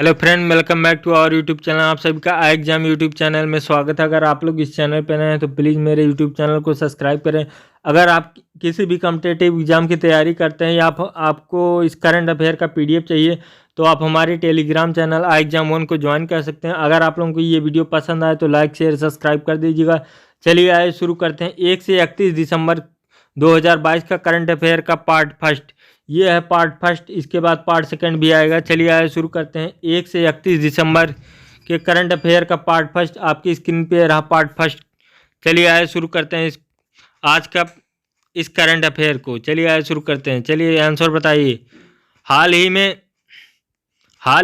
Hello friend, welcome back to our YouTube channel. आप सभी का आई एग्जाम यूट्यूब चैनल में स्वागत है। अगर आप लोग इस चैनल पर नए हैं तो प्लीज़ मेरे यूट्यूब चैनल को सब्सक्राइब करें। अगर आप किसी भी कॉम्पिटिटिव एग्जाम की तैयारी करते हैं या आपको इस करंट अफेयर का पीडीएफ चाहिए तो आप हमारे टेलीग्राम चैनल आई एग्जाम 1 को ज्वाइन कर सकते हैं। अगर आप लोगों को ये वीडियो पसंद आए तो लाइक शेयर सब्सक्राइब कर दीजिएगा। चलिए आइए शुरू करते हैं। 1 से 31 दिसंबर 2022 का करंट अफेयर का पार्ट फर्स्ट, ये है पार्ट फर्स्ट। इसके बाद पार्ट सेकंड भी आएगा। चलिए आइए शुरू करते हैं। 1 से 31 दिसंबर के करंट अफेयर का पार्ट फर्स्ट आपकी स्क्रीन पे रहा पार्ट फर्स्ट। चलिए आइए शुरू करते हैं आज का इस करंट अफेयर को। चलिए आइए शुरू करते हैं। चलिए आंसर बताइए। हाल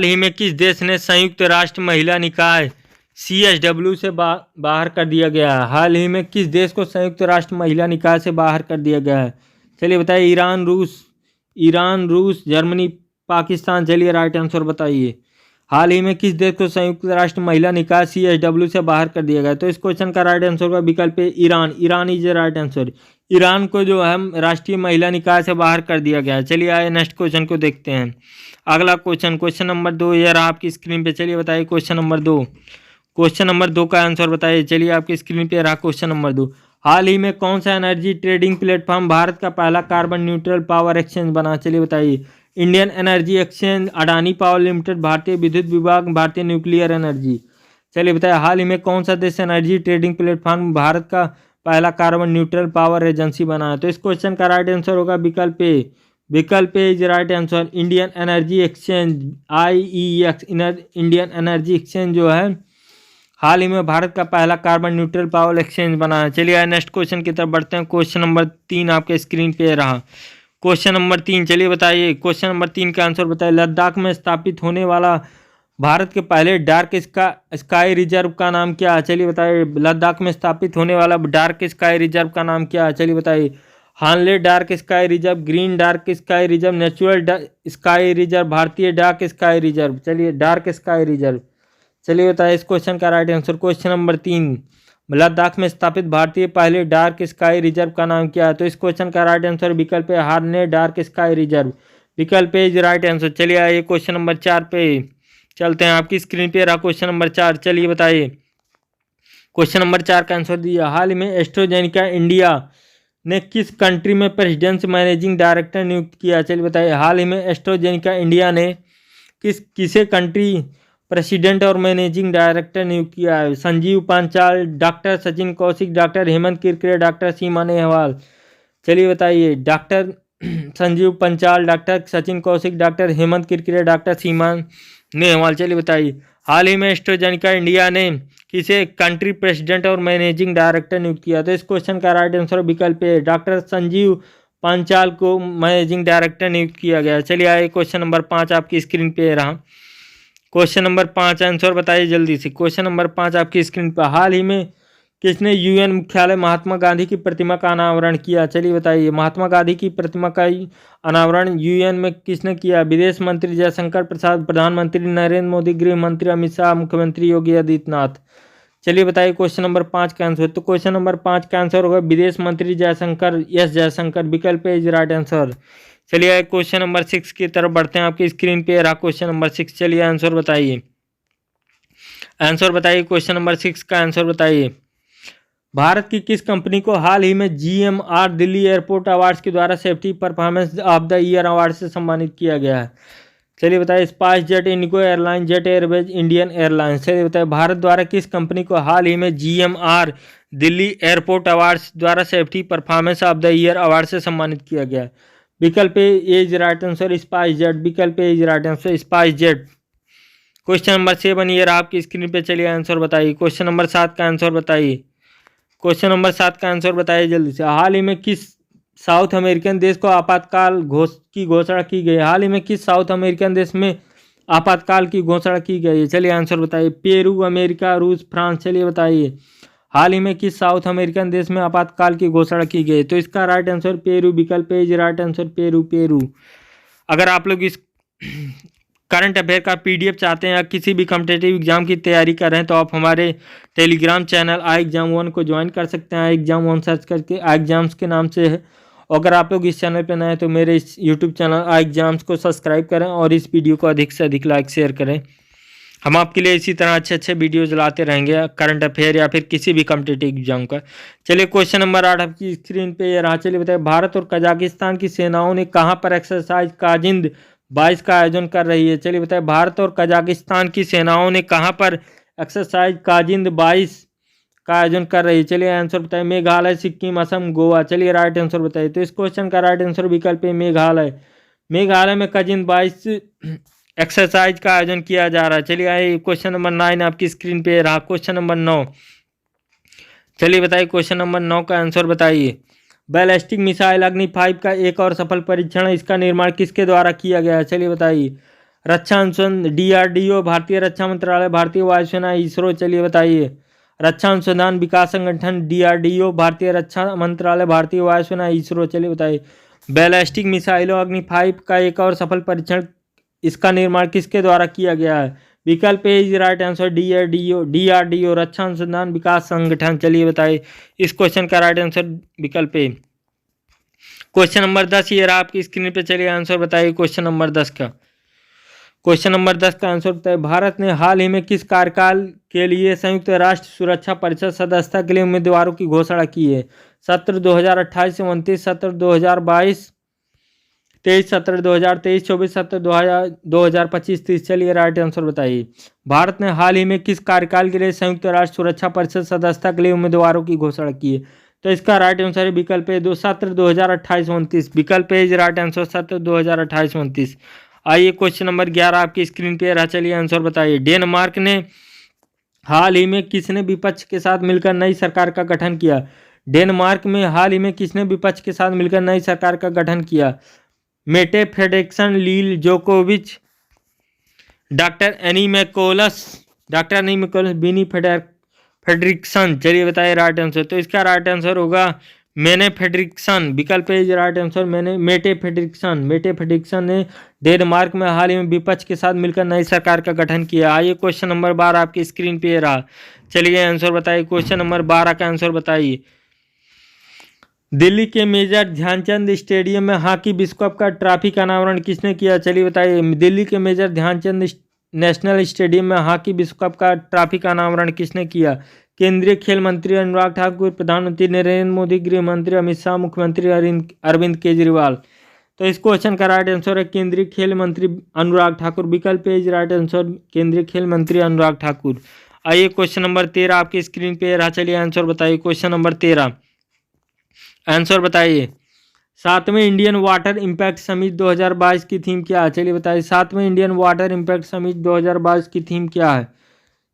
ही में किस देश ने संयुक्त राष्ट्र महिला निकाय CSW से बाहर कर दिया गया है? हाल ही में किस देश को संयुक्त राष्ट्र महिला निकाय से बाहर कर दिया गया है? चलिए बताइए। ईरान, रूस, जर्मनी, पाकिस्तान। चलिए राइट आंसर बताइए। हाल ही में किस देश को संयुक्त राष्ट्र महिला निकाय CSW से बाहर कर दिया गया? तो इस क्वेश्चन का राइट आंसर का विकल्प है Iran. Iran is right answer. Iran को जो है राष्ट्रीय महिला निकाय से बाहर कर दिया गया है। चलिए आइए नेक्स्ट क्वेश्चन को देखते हैं। अगला क्वेश्चन नंबर 2 ये रहा आपकी स्क्रीन पे। चलिए बताइए क्वेश्चन नंबर 2 का आंसर बताइए। चलिए आपकी स्क्रीन पे रहा क्वेश्चन नंबर 2। हाल ही में कौन सा एनर्जी ट्रेडिंग प्लेटफॉर्म भारत का पहला कार्बन न्यूट्रल पावर एक्सचेंज बना? चलिए बताइए। Indian energy exchange, Adani power limited, भारतीय विद्युत विभाग, भारतीय न्यूक्लियर एनर्जी। चलिए बताइए। हाल ही में कौन सा देश एनर्जी ट्रेडिंग प्लेटफॉर्म भारत का पहला कार्बन न्यूट्रल पावर एजेंसी बना है? तो इस क्वेश्चन का राइट आंसर होगा विकल्प A is right answer. Indian energy exchange IEX, Indian energy exchange जो है हाल ही में भारत का पहला कार्बन न्यूट्रल पावर एक्सचेंज बना है। चलिए नेक्स्ट क्वेश्चन की तरफ बढ़ते हैं। क्वेश्चन नंबर 3 आपके स्क्रीन पे रहा। क्वेश्चन नंबर 3 चलिए बताइए। क्वेश्चन नंबर 3 का आंसर बताइए। लद्दाख में स्थापित होने वाला भारत के पहले डार्क स्काई रिजर्व का नाम क्या है? चलिए बताइए। लद्दाख में स्थापित होने वाला डार्क स्काई रिजर्व का नाम क्या है? चलिए बताइए। Hanle dark sky reserve, green dark sky reserve, natural sky reserve, भारतीय डार्क स्काई रिजर्व। चलिए डार्क स्काई रिजर्व। चलिए बताइए इस क्वेश्चन का right answer. Question number 3 Ladakh में स्थापित भारतीय पहले डार्क स्काई रिजर्व का नाम क्या है? तो इस क्वेश्चन का राइट आंसर विकल्प है हार्ने डार्क स्काई रिजर्व। विकल्प इज राइट आंसर। चलिए आइए क्वेश्चन नंबर 4 पे चलते हैं। आपकी स्क्रीन पे रहा क्वेश्चन नंबर 4। चलिए बताइए क्वेश्चन नंबर 4 का आंसर दिया। हाल ही में एस्ट्राजेनेका इंडिया ने किस कंट्री में प्रेसिडेंट मैनेजिंग डायरेक्टर नियुक्त किया? चलिए बताइए। हाल ही में एस्ट्राजेनेका इंडिया ने किसे कंट्री प्रेसिडेंट और मैनेजिंग डायरेक्टर नियुक्त किया है? Sanjeev Panchal, doctor Sachin Kaushik, doctor Hemant Kirkire, doctor Seema Nehwal. चलिए बताइए। Doctor Sanjeev Panchal, doctor Sachin Kaushik, doctor Hemant Kirkire, doctor Seema Nehwal. चलिए बताइए। हाल ही में एस्ट्राजेनेका इंडिया ने किसे कंट्री प्रेसिडेंट और मैनेजिंग डायरेक्टर नियुक्त किया? तो इस क्वेश्चन का राइट आंसर विकल्प है डॉक्टर संजीव पांचाल को मैनेजिंग डायरेक्टर नियुक्त किया गया। चलिए आइए क्वेश्चन नंबर 5 आपकी स्क्रीन पे रहा। क्वेश्चन नंबर 5 आंसर बताइए जल्दी से। क्वेश्चन नंबर 5 आपकी स्क्रीन पर। हाल ही में किसने UN मुख्यालय महात्मा गांधी की प्रतिमा का अनावरण किया? चलिए बताइए। महात्मा गांधी की प्रतिमा का अनावरण UN में किसने किया? विदेश मंत्री जयशंकर प्रसाद, प्रधानमंत्री नरेंद्र मोदी, गृह मंत्री अमित शाह, मुख्यमंत्री योगी आदित्यनाथ। चलिए बताइए क्वेश्चन नंबर 5 का आंसर। तो क्वेश्चन नंबर 5 का आंसर होगा विदेश मंत्री जयशंकर, एस जयशंकर। विकल्प इज राइट आंसर। चलिए क्वेश्चन नंबर 6 की तरफ बढ़ते हैं। आपकी स्क्रीन पे रहा क्वेश्चन नंबर 6। चलिए आंसर बताइए। क्वेश्चन नंबर 6 का आंसर बताइए। भारत की किस कंपनी को हाल ही में GMR दिल्ली एयरपोर्ट अवार्ड्स के द्वारा safety performance of the year award से सम्मानित किया गया है? चलिए बताइए। Spice jet, Indigo airline, jet Airways, Indian airlines. चलिए बताइए। भारत द्वारा किस कंपनी को हाल ही में GMR दिल्ली एयरपोर्ट अवार्ड्स द्वारा safety performance of the year award से सम्मानित किया गया है? विकल्प is right answer SpiceJet. विकल्प is right answer SpiceJet. Question number 7 ये रहा आपकी स्क्रीन पे। चलिए आंसर बताइए। क्वेश्चन नंबर 7 का आंसर बताइए। क्वेश्चन नंबर 7 का आंसर बताइए जल्दी से। हाल ही में किस साउथ अमेरिकन देश को आपातकाल की घोषणा की गई? हाल ही में किस साउथ अमेरिकन देश में आपातकाल की घोषणा की गई है? चलिए आंसर बताइए। पेरू, अमेरिका, रूस, फ्रांस। चलिए बताइए। हाल ही में किस साउथ अमेरिकन देश में आपातकाल की घोषणा की गई? तो इसका राइट आंसर पेरू। विकल्प इज राइट आंसर पेरू। अगर आप लोग इस करंट अफेयर का PDF चाहते हैं या किसी भी कॉम्पिटिटिव एग्जाम की तैयारी कर रहे हैं तो आप हमारे टेलीग्राम चैनल आई एग्जाम 1 को ज्वाइन कर सकते हैं। आई एग्जाम 1 सर्च करके आई एग्जाम्स के नाम से है। अगर आप लोग इस चैनल पर नए हैं तो मेरे इस यूट्यूब चैनल आई एग्जाम्स को सब्सक्राइब करें और इस वीडियो को अधिक से अधिक लाइक शेयर करें। हम आपके लिए इसी तरह अच्छे अच्छे वीडियोज लाते रहेंगे करंट अफेयर या फिर किसी भी कॉम्पिटिटिव एग्जाम का। चलिए क्वेश्चन नंबर 8 आपकी स्क्रीन पे ये रहा। चलिए बताइए, भारत और कजाकिस्तान की सेनाओं ने कहाँ पर एक्सरसाइज काजिंद 22 का आयोजन कर रही है? चलिए बताइए, भारत और कजाकिस्तान की सेनाओं ने कहाँ पर एक्सरसाइज काजिंद 22 का आयोजन कर रही है? चलिए आंसर बताइए, मेघालय, सिक्किम, असम, गोवा। चलिए राइट आंसर बताइए। तो इस क्वेश्चन का राइट आंसर विकल्प है मेघालय। मेघालय में काजिंद 22 एक्सरसाइज का आयोजन किया जा रहा है। चलिए आइए क्वेश्चन नंबर 9 आपकी स्क्रीन पे रहा। क्वेश्चन नंबर 9, चलिए बताइए क्वेश्चन नंबर 9 का आंसर बताइए। बैलिस्टिक मिसाइल अग्नि 5 का एक और सफल परीक्षण, इसका निर्माण किसके द्वारा किया गया है? चलिए बताइए। रक्षा अनुसंधान DRDO, भारतीय रक्षा मंत्रालय, भारतीय वायुसेना, इसरो। चलिए बताइए। रक्षा अनुसंधान विकास संगठन DRDO, भारतीय रक्षा मंत्रालय, भारतीय वायुसेना, इसरो। चलिए बताइए। बैलिस्टिक मिसाइलों अग्नि 5 का एक और सफल परीक्षण, इसका निर्माण किसके द्वारा किया गया है? विकल्प A is right answer DRDO, रक्षा अनुसंधान विकास संगठन। चलिए बताइए। इस क्वेश्चन का राइट आंसर विकल्प ए। क्वेश्चन नंबर 10 ये रहा आपकी स्क्रीन पे। चलिए आंसर बताइए क्वेश्चन नंबर 10 का। क्वेश्चन नंबर 10 का आंसर बताइए, भारत ने हाल ही में किस कार्यकाल के लिए संयुक्त राष्ट्र सुरक्षा परिषद सदस्यता के लिए उम्मीदवारों की घोषणा की है? सत्र 2028 से 29, सत्र 2022 23, सत्र 2023 24, सत्र 2025 30। चलिए राइट आंसर बताइए। भारत ने हाल ही में किस कार्यकाल के लिए संयुक्त राष्ट्र सुरक्षा परिषद सदस्यता के लिए उम्मीदवारों की घोषणा की है? तो इसका राइट आंसर है विकल्प ए, सत्र 2028-29। विकल्प ए राइट आंसर, सत्र 2028-29। आइए क्वेश्चन नंबर 11 आपकी स्क्रीन पे रहा। चलिए आंसर बताइए। डेनमार्क ने हाल ही में किसने विपक्ष के साथ मिलकर नई सरकार का गठन किया? डेनमार्क में हाल ही में किसने विपक्ष के साथ मिलकर नई सरकार का गठन किया? मेटे फ्रेडरिक्सन, लील जोकोविच, डॉक्टर एनी मैकोलस, बिनी फ्रेडरिक्सन। चलिए बताइए राइट आंसर। तो इसका राइट आंसर होगा मेने फ्रेडरिक्सन। विकल्प A right answer Mette Frederiksen ने डेनमार्क में हाल ही में विपक्ष के साथ मिलकर नई सरकार का गठन किया। आइए क्वेश्चन नंबर 12 आपकी स्क्रीन पे रहा। चलिए आंसर बताइए। क्वेश्चन नंबर 12 का आंसर बताइए। दिल्ली के मेजर ध्यानचंद स्टेडियम में हॉकी विश्व कप का ट्रॉफी का अनावरण किसने किया? चलिए बताइए। दिल्ली के मेजर ध्यानचंद नेशनल स्टेडियम में हॉकी विश्व कप का ट्रॉफी का अनावरण किसने किया? केंद्रीय खेल मंत्री अनुराग ठाकुर, प्रधानमंत्री नरेंद्र मोदी, गृह मंत्री अमित शाह, मुख्यमंत्री अरविंद केजरीवाल। तो इस क्वेश्चन का राइट आंसर है केंद्रीय खेल मंत्री अनुराग ठाकुर। विकल्प ए राइट आंसर, केंद्रीय खेल मंत्री अनुराग ठाकुर। आइए क्वेश्चन नंबर 13 आपकी स्क्रीन पे रहा। चलिए आंसर बताइए। क्वेश्चन नंबर 13 आंसर बताइए। 7वें इंडियन वाटर इम्पैक्ट समिट 2022 की थीम क्या है? चलिए बताइए। 7वें इंडियन वाटर इम्पैक्ट समिट 2022 की थीम क्या है?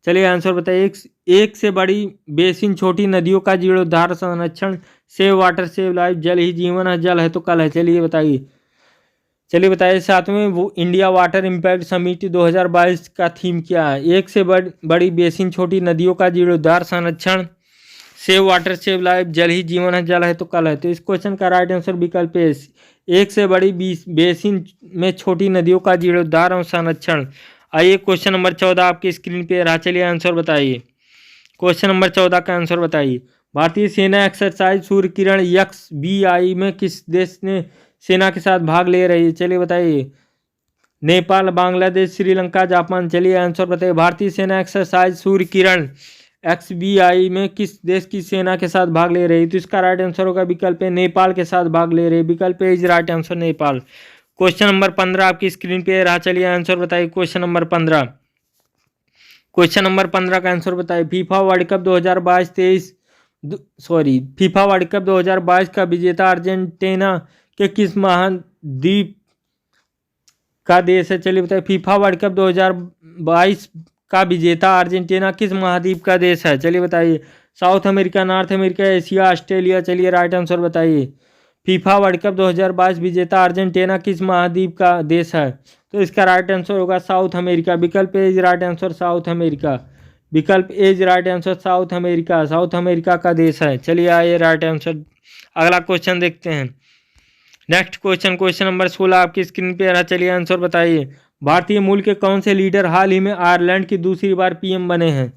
चलिए आंसर बताइए। एक से बड़ी बेसिन, छोटी नदियों का जीर्णोद्धार संरक्षण, सेव वाटर सेव लाइफ, जल ही जीवन है, जल है तो कल है। चलिए बताइए। 7वें इंडिया वाटर इम्पैक्ट समिट 2022 का थीम क्या है? एक से बड़ी बेसिन, छोटी नदियों का जीर्णोद्धार संरक्षण, सेव वाटर सेव लाइफ, जल ही जीवन है, जल है तो कल है। तो इस क्वेश्चन का राइट आंसर विकल्प ए, एक से बड़ी बेसिन में छोटी नदियों का जीर्णोद्धार और संरक्षण। आइए क्वेश्चन नंबर 14 आपकी स्क्रीन पे रहा। चलिए आंसर बताइए। क्वेश्चन नंबर 14 का आंसर बताइए। भारतीय सेना एक्सरसाइज सूर्य किरण XBI में किस देश ने सेना के साथ भाग ले रही है? चलिए बताइए। नेपाल, बांग्लादेश, श्रीलंका, जापान। चलिए आंसर बताइए। भारतीय सेना एक्सरसाइज सूर्य किरण XBI में किस देश की सेना के साथ भाग ले रही है? तो इसका राइट आंसर होगा विकल्प ए, नेपाल के साथ भाग ले रही है। विकल्प A is right answer, Nepal. Question number 15 आपकी स्क्रीन पे रहा। चलिए आंसर बताइए। क्वेश्चन नंबर 15 का आंसर बताइए। फीफा वर्ल्ड कप 2022 का विजेता अर्जेंटीना के किस महाद्वीप का देश है? चलिए बताइए। फीफा वर्ल्ड कप 2022 का विजेता अर्जेंटीना किस महाद्वीप का देश है? चलिए बताइए। South America, north America, Asia, Australia. चलिए राइट आंसर बताइए। फीफा वर्ल्ड कप 2022 विजेता अर्जेंटीना किस महाद्वीप का देश है? तो इसका राइट आंसर होगा साउथ अमेरिका। विकल्प A is right answer, South America. विकल्प A is right answer, South America. South America का देश है। चलिए आइए राइट आंसर। अगला क्वेश्चन देखते हैं। नेक्स्ट क्वेश्चन नंबर 16 आपकी स्क्रीन पे रहा। चलिए आंसर बताइए। भारतीय मूल के कौन से लीडर हाल ही में आयरलैंड की दूसरी बार PM बने हैं?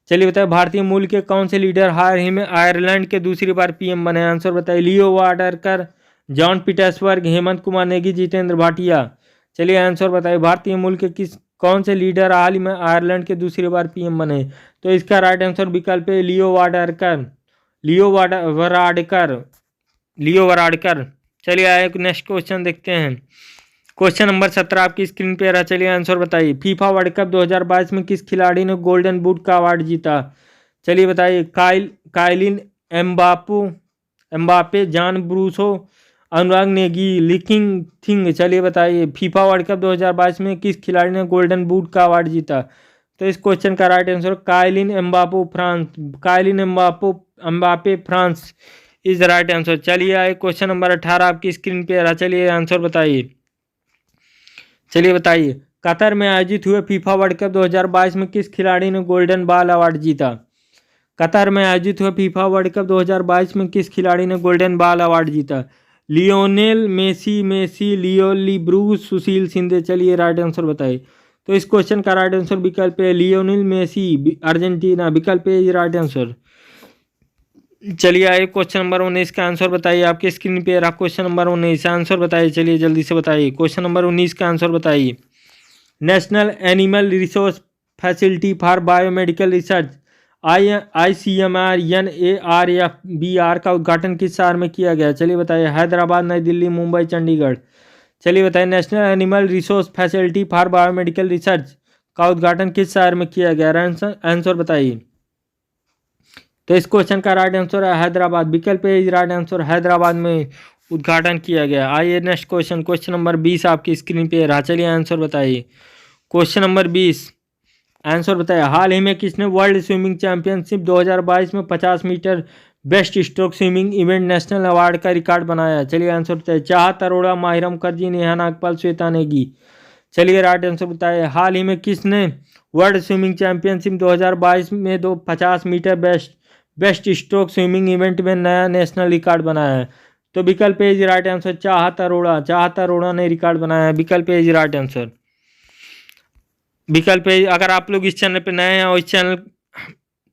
चलिए बताइए। भारतीय मूल के कौन से लीडर हाल ही में आयरलैंड के दूसरी बार PM बने हैं? आंसर बताइए। लियो वाडरकर, जॉन पीटर्सबर्ग, हेमंत कुमार नेगी, जितेंद्र भाटिया। चलिए आंसर बताइए। भारतीय मूल के किस कौन से लीडर हाल ही में आयरलैंड के दूसरी बार पीएम बने? तो इसका राइट आंसर विकल्प है लियो वाराडकर। लियो वाराडकर। चलिए आए नेक्स्ट क्वेश्चन देखते हैं। क्वेश्चन नंबर 17 आपकी स्क्रीन पे आ रहा, चलिए आंसर बताइए। फीफा वर्ल्ड कप 2022 में किस खिलाड़ी ने गोल्डन बूट का अवार्ड जीता? चलिए बताइए। काइलिन एम्बापे, जॉन ब्रूसो, अनुराग नेगी, लिकिंग थिंग। चलिए बताइए फीफा वर्ल्ड कप 2022 में किस खिलाड़ी ने गोल्डन बूट का अवार्ड जीता? तो इस क्वेश्चन का right answer Kaelin Mbappe France is right answer. चलिए आए क्वेश्चन नंबर 18 आपकी स्क्रीन पे आ रहा, चलिए आंसर बताइए। चलिए बताइए कतर में आयोजित हुए फीफा वर्ल्ड कप 2022 में किस खिलाड़ी ने गोल्डन बॉल अवार्ड जीता? कतर में आयोजित हुए फीफा वर्ल्ड कप 2022 में किस खिलाड़ी ने गोल्डन बॉल अवार्ड जीता? लियोनेल मेसी, लियोली ब्रूस, सुशील शिंदे। चलिए राइट आंसर बताइए। तो इस क्वेश्चन का राइट आंसर विकल्प है लियोनेल मेसी, अर्जेंटीना। विकल्प है राइट आंसर। चलिए आइए क्वेश्चन नंबर 19 का आंसर बताइए। आपके स्क्रीन पे रहा क्वेश्चन नंबर 19, आंसर बताइए। चलिए जल्दी से बताइए क्वेश्चन नंबर 19 का आंसर बताइए। National animal resource facility for biomedical research ICMR NARFBR का उद्घाटन किस शहर में किया गया? चलिए बताइए। हैदराबाद, नई दिल्ली, मुंबई, चंडीगढ़। चलिए बताइए national animal resource facility for biomedical research का उद्घाटन किस शहर में किया गया? आंसर बताइए। तो इस क्वेश्चन का राइट आंसर है हैदराबाद। विकल्प ए राइट आंसर, हैदराबाद में उद्घाटन किया गया। आइए नेक्स्ट क्वेश्चन, क्वेश्चन नंबर 20 आपकी स्क्रीन पे रहा, चलिए आंसर बताइए। क्वेश्चन नंबर 20 आंसर बताइए। हाल ही में किसने वर्ल्ड स्विमिंग चैंपियनशिप 2022 में 50 metre breaststroke swimming event national award का रिकॉर्ड बनाया? चलिए आंसर बताइए। चाहत अरोड़ा, माहिरा मुखर्जी, नेहा नागपाल, श्वेता नेगी। चलिए राइट आंसर बताइए। हाल ही में किसने वर्ल्ड स्विमिंग चैंपियनशिप 2022 में 50 metre breaststroke swimming event में नया नेशनल रिकॉर्ड बनाया है? तो विकल्प ए राइट आंसर, चाहत अरोड़ा ने रिकॉर्ड बनाया है। विकल्प ए राइट आंसर। विकल्प ए। अगर आप लोग इस चैनल पे नए हैं और इस चैनल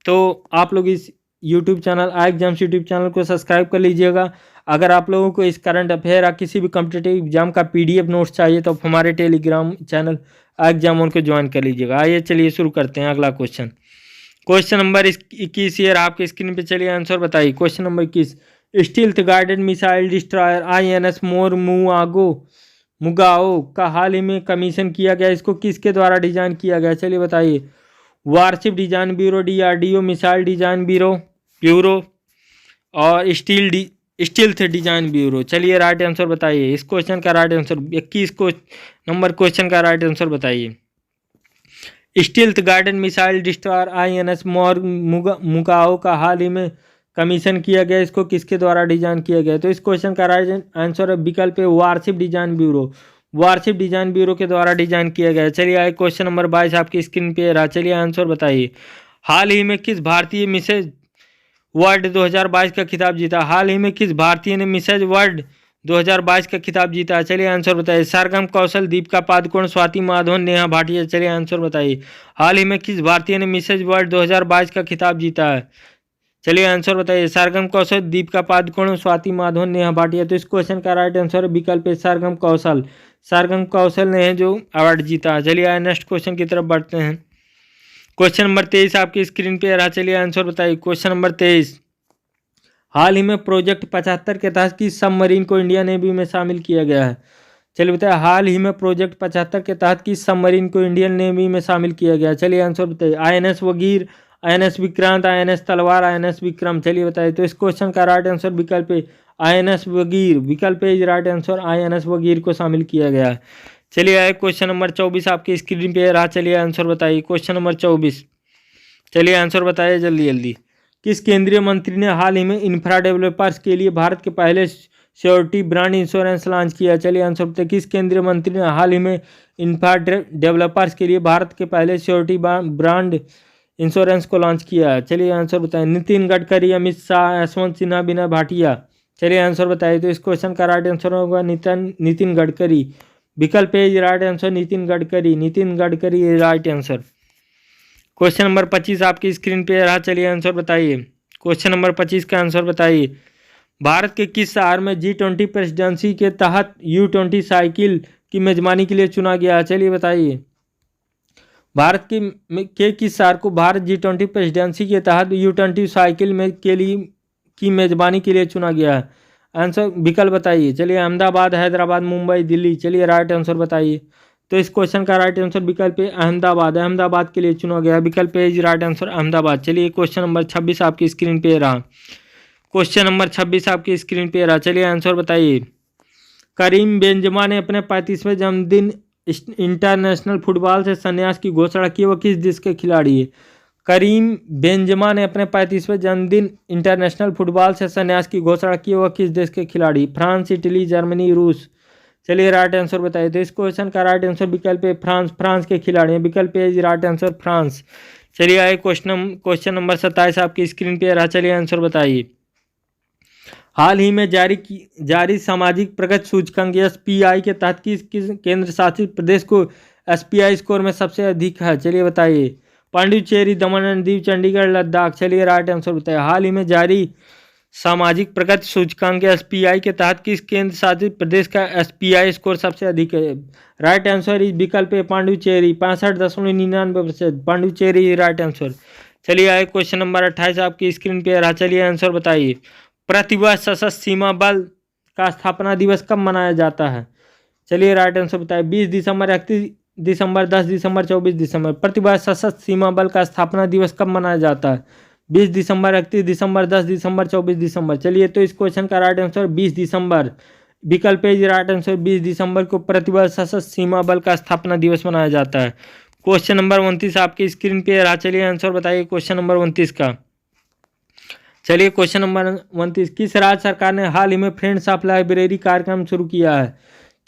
तो आप लोग इस YouTube channel exams YouTube channel को सब्सक्राइब कर लीजिएगा। अगर आप लोगों को इस करंट अफेयर या किसी भी कॉम्पिटिटिव एग्जाम का PDF नोट्स चाहिए तो हमारे टेलीग्राम चैनल एग्जाम उनको ज्वाइन कर लीजिएगा। आइए चलिए शुरू करते हैं अगला क्वेश्चन। क्वेश्चन नंबर 21 ईयर आपके स्क्रीन पे, चलिए आंसर बताइए। Question number 21 stealth guided missile destroyer INS मुगाओ का हाल ही में कमीशन किया गया, इसको किसके द्वारा डिजाइन किया गया? चलिए बताइए। Warship design bureau, DRDO, missile design bureau और स्टील्थ डिजाइन ब्यूरो। चलिए राइट आंसर बताइए। इस क्वेश्चन का राइट आंसर 21 नंबर क्वेश्चन का राइट आंसर बताइए। Stealth guided missile destroyer INS मुगाओ का हाल ही में कमीशन किया गया, इसको किसके द्वारा डिजाइन किया गया? तो इस क्वेश्चन का राइट आंसर है विकल्प है वारशिप डिजाइन ब्यूरो के द्वारा डिजाइन किया गया। चलिए आए क्वेश्चन नंबर 22 आपकी स्क्रीन पे रहा, चलिए आंसर बताइए। हाल ही में किस भारतीय मिसेज वर्ल्ड 2022 का खिताब जीता? हाल ही में किस भारतीय ने मिसेज वर्ल्ड 2022 का खिताब जीता? चलिए आंसर बताइए। सरगम कौशल, दीपिका पादुकोण, स्वाति माधवन, नेहा भाटिया। चलिए आंसर बताइए। हाल ही में किस भारतीय ने मिसेज वर्ल्ड 2022 का खिताब जीता है? चलिए आंसर बताइए। सरगम कौशल, दीपिका पादुकोण, स्वाति माधवन, नेहा भाटिया। तो इस क्वेश्चन का राइट आंसर विकल्प है सरगम कौशल ने जो अवार्ड जीता। चलिए आए नेक्स्ट क्वेश्चन की तरफ बढ़ते हैं। क्वेश्चन नंबर 23 आपकी स्क्रीन पे रहा, चलिए आंसर बताइए। क्वेश्चन नंबर 23 हाल ही में प्रोजेक्ट 75 के तहत किस सबमरीन को इंडियन नेवी में शामिल किया गया है? चलिए बताइए। हाल ही में प्रोजेक्ट 75 के तहत किस सबमरीन को इंडियन नेवी में शामिल किया गया? चलिए आंसर बताइए। INS Vagir, INS Vikrant, INS तलवार, INS विक्रम। चलिए बताइए। तो इस क्वेश्चन का राइट आंसर विकल्प है INS वगीर। विकल्प है राइट आंसर, INS वगीर को शामिल किया गया है। चलिए आए क्वेश्चन नंबर 24 आपकी स्क्रीन पे रहा, चलिए आंसर बताइए। क्वेश्चन नंबर 24 चलिए आंसर बताइए जल्दी। किस केंद्रीय मंत्री ने हाल ही में इंफ्रा डेवलपर्स के लिए भारत के पहले श्योरिटी ब्रांड इंश्योरेंस लॉन्च किया? चलिए आंसर बताइए। किस केंद्रीय मंत्री ने हाल ही में इंफ्रा डेवलपर्स के लिए भारत के पहले श्योरिटी ब्रांड इंश्योरेंस को लॉन्च किया? चलिए आंसर बताएं। नितिन गडकरी, अमित शाह, यशवंत सिन्हा, विनय भाटिया। चलिए आंसर बताइए। तो इस क्वेश्चन का राइट आंसर होगा नितिन गडकरी। विकल्प A right answer, Nitin Gadkari right answer. Question number 25 आपकी स्क्रीन पे रहा, चलिए आंसर बताइए। क्वेश्चन नंबर 25 का आंसर बताइए। भारत के किस शहर में G20 प्रेसिडेंसी के तहत U20 साइकिल की मेजबानी के लिए चुना गया? चलिए बताइए। भारत के किस शहर को भारत G20 प्रेसिडेंसी के तहत U20 साइकिल में के लिए की मेजबानी के लिए चुना गया है? आंसर विकल्प बताइए। चलिए अहमदाबाद, हैदराबाद, मुंबई, दिल्ली। चलिए राइट आंसर बताइए। तो इस क्वेश्चन का राइट आंसर विकल्प है अहमदाबाद। अहमदाबाद के लिए चुना गया विकल्प है राइट आंसर अहमदाबाद। चलिए क्वेश्चन नंबर 26 आपकी स्क्रीन पे रहा। क्वेश्चन नंबर 26 आपकी स्क्रीन पे रहा। चलिए आंसर बताइए। करीम बेंजमा ने अपने 35वें जन्मदिन इंटरनेशनल फुटबॉल से संन्यास की घोषणा की, वो किस देश के खिलाड़ी है? करीम बेंजमा ने अपने 35वें जन्मदिन इंटरनेशनल फुटबॉल से संन्यास की घोषणा की, वह किस देश के खिलाड़ी? फ्रांस, इटली, जर्मनी, रूस। चलिए राइट आंसर बताइए। तो इस क्वेश्चन का राइट आंसर विकल्प है फ्रांस के खिलाड़ी हैं। विकल्प है राइट आंसर फ्रांस। चलिए आए क्वेश्चन नंबर 27 आपकी स्क्रीन पे रहा। चलिए आंसर बताइए। हाल ही में जारी सामाजिक प्रगति सूचकांक SPI के तहत किस केंद्र शासित प्रदेश को SPI स्कोर में सबसे अधिक है? चलिए बताइए। पांडिचेरी, दमन एंड दीव, चंडीगढ़, लद्दाख। चलिए राइट आंसर बताइए। हाल ही में जारी सामाजिक प्रगति सूचकांक SPI के तहत किस केंद्र शासित प्रदेश का SPI स्कोर सबसे अधिक है? राइट आंसर इस विकल्प है पांडिचेरी, 65.99%। Pondicherry right answer. चलिए आए क्वेश्चन नंबर 28 आपकी स्क्रीन पे रहा। चलिए आंसर बताइए। प्रतिवर्ष सशस्त्र सीमा बल का स्थापना दिवस कब मनाया जाता है? चलिए राइट आंसर बताइए। 20 दिसंबर, 31 दिसंबर, 10 दिसंबर, 24 दिसंबर। प्रतिवर्ष सशस्त्र सीमा बल का स्थापना दिवस कब मनाया जाता है? 20 दिसंबर, 31 दिसंबर, 10 दिसंबर, 24 दिसंबर। चलिए तो इस क्वेश्चन का राइट आंसर 20 दिसंबर। विकल्प है राइट आंसर 20 दिसंबर को प्रतिवर्ष सशस्त्र सीमा बल का स्थापना दिवस मनाया जाता है। क्वेश्चन नंबर 29 आपकी स्क्रीन पे रहा। चलिए आंसर बताइए क्वेश्चन नंबर 29 का। चलिए क्वेश्चन नंबर 29। किस राज्य सरकार ने हाल ही में फ्रेंड्स ऑफ लाइब्रेरी कार्यक्रम शुरू किया है?